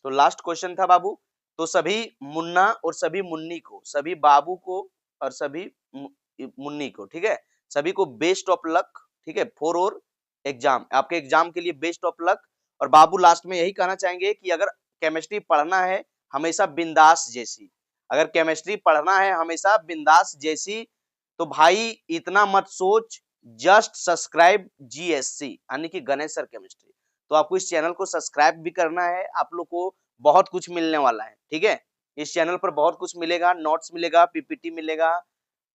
Speaker 1: तो लास्ट क्वेश्चन था बाबू, तो सभी मुन्ना और सभी मुन्नी को, सभी बाबू को और सभी मुन्नी को, ठीक है, सभी को बेस्ट ऑफ लक, ठीक है, फॉर और एग्जाम, आपके एग्जाम के लिए बेस्ट ऑफ लक। और बाबू लास्ट में यही कहना चाहेंगे कि अगर केमिस्ट्री पढ़ना है हमेशा बिंदास जैसी, अगर केमिस्ट्री पढ़ना है हमेशा बिंदास जैसी, तो भाई इतना मत सोच, जस्ट सब्सक्राइब GSC यानी कि गणेश सर केमिस्ट्री। तो आपको इस चैनल को सब्सक्राइब भी करना है। आप लोग को बहुत कुछ मिलने वाला है, ठीक है। इस चैनल पर बहुत कुछ मिलेगा, नोट्स मिलेगा, पीपीटी मिलेगा,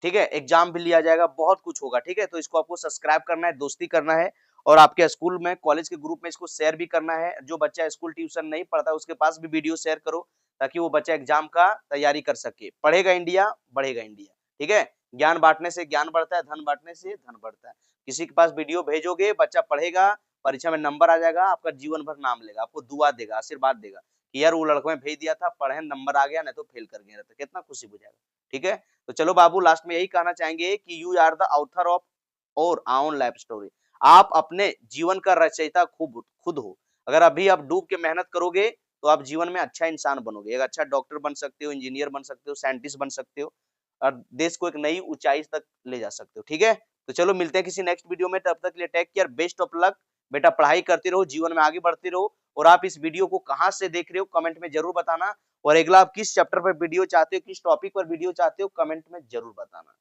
Speaker 1: ठीक है, एग्जाम भी लिया जाएगा, बहुत कुछ होगा, ठीक है। तो इसको आपको सब्सक्राइब करना है, दोस्ती करना है और आपके स्कूल में, कॉलेज के ग्रुप में इसको शेयर भी करना है। जो बच्चा स्कूल ट्यूशन नहीं पढ़ता उसके पास भी वीडियो शेयर करो, ताकि वो बच्चा एग्जाम का तैयारी कर सके। पढ़ेगा इंडिया, बढ़ेगा इंडिया, ठीक है। ज्ञान बांटने से ज्ञान बढ़ता है, धन बांटने से धन बढ़ता है। किसी के पास वीडियो भेजोगे, बच्चा पढ़ेगा, परीक्षा में नंबर आ जाएगा, आपका जीवन भर नाम लेगा, आपको दुआ देगा, आशीर्वाद देगा कि यार वो लड़कों ने भेज दिया था, पढ़े, नंबर आ गया, नहीं तो फेल कर गया रहता। कितना खुशी हो जाएगा, ठीक है। तो चलो बाबू, लास्ट में यही कहना चाहेंगे कि you are the author of your own life story. आप अपने जीवन का रचयिता खुद हो। अगर अभी आप डूब के मेहनत करोगे तो आप जीवन में अच्छा इंसान बनोगे, एक अच्छा डॉक्टर बन सकते हो, इंजीनियर बन सकते हो, साइंटिस्ट बन सकते हो और देश को एक नई ऊंचाई तक ले जा सकते हो, ठीक है। तो चलो मिलते हैं किसी नेक्स्ट वीडियो में, तब तक के लिए take care, best of luck. बेटा पढ़ाई करते रहो, जीवन में आगे बढ़ते रहो। और आप इस वीडियो को कहां से देख रहे हो कमेंट में जरूर बताना। और अगला आप किस चैप्टर पर वीडियो चाहते हो, किस टॉपिक पर वीडियो चाहते हो, कमेंट में जरूर बताना।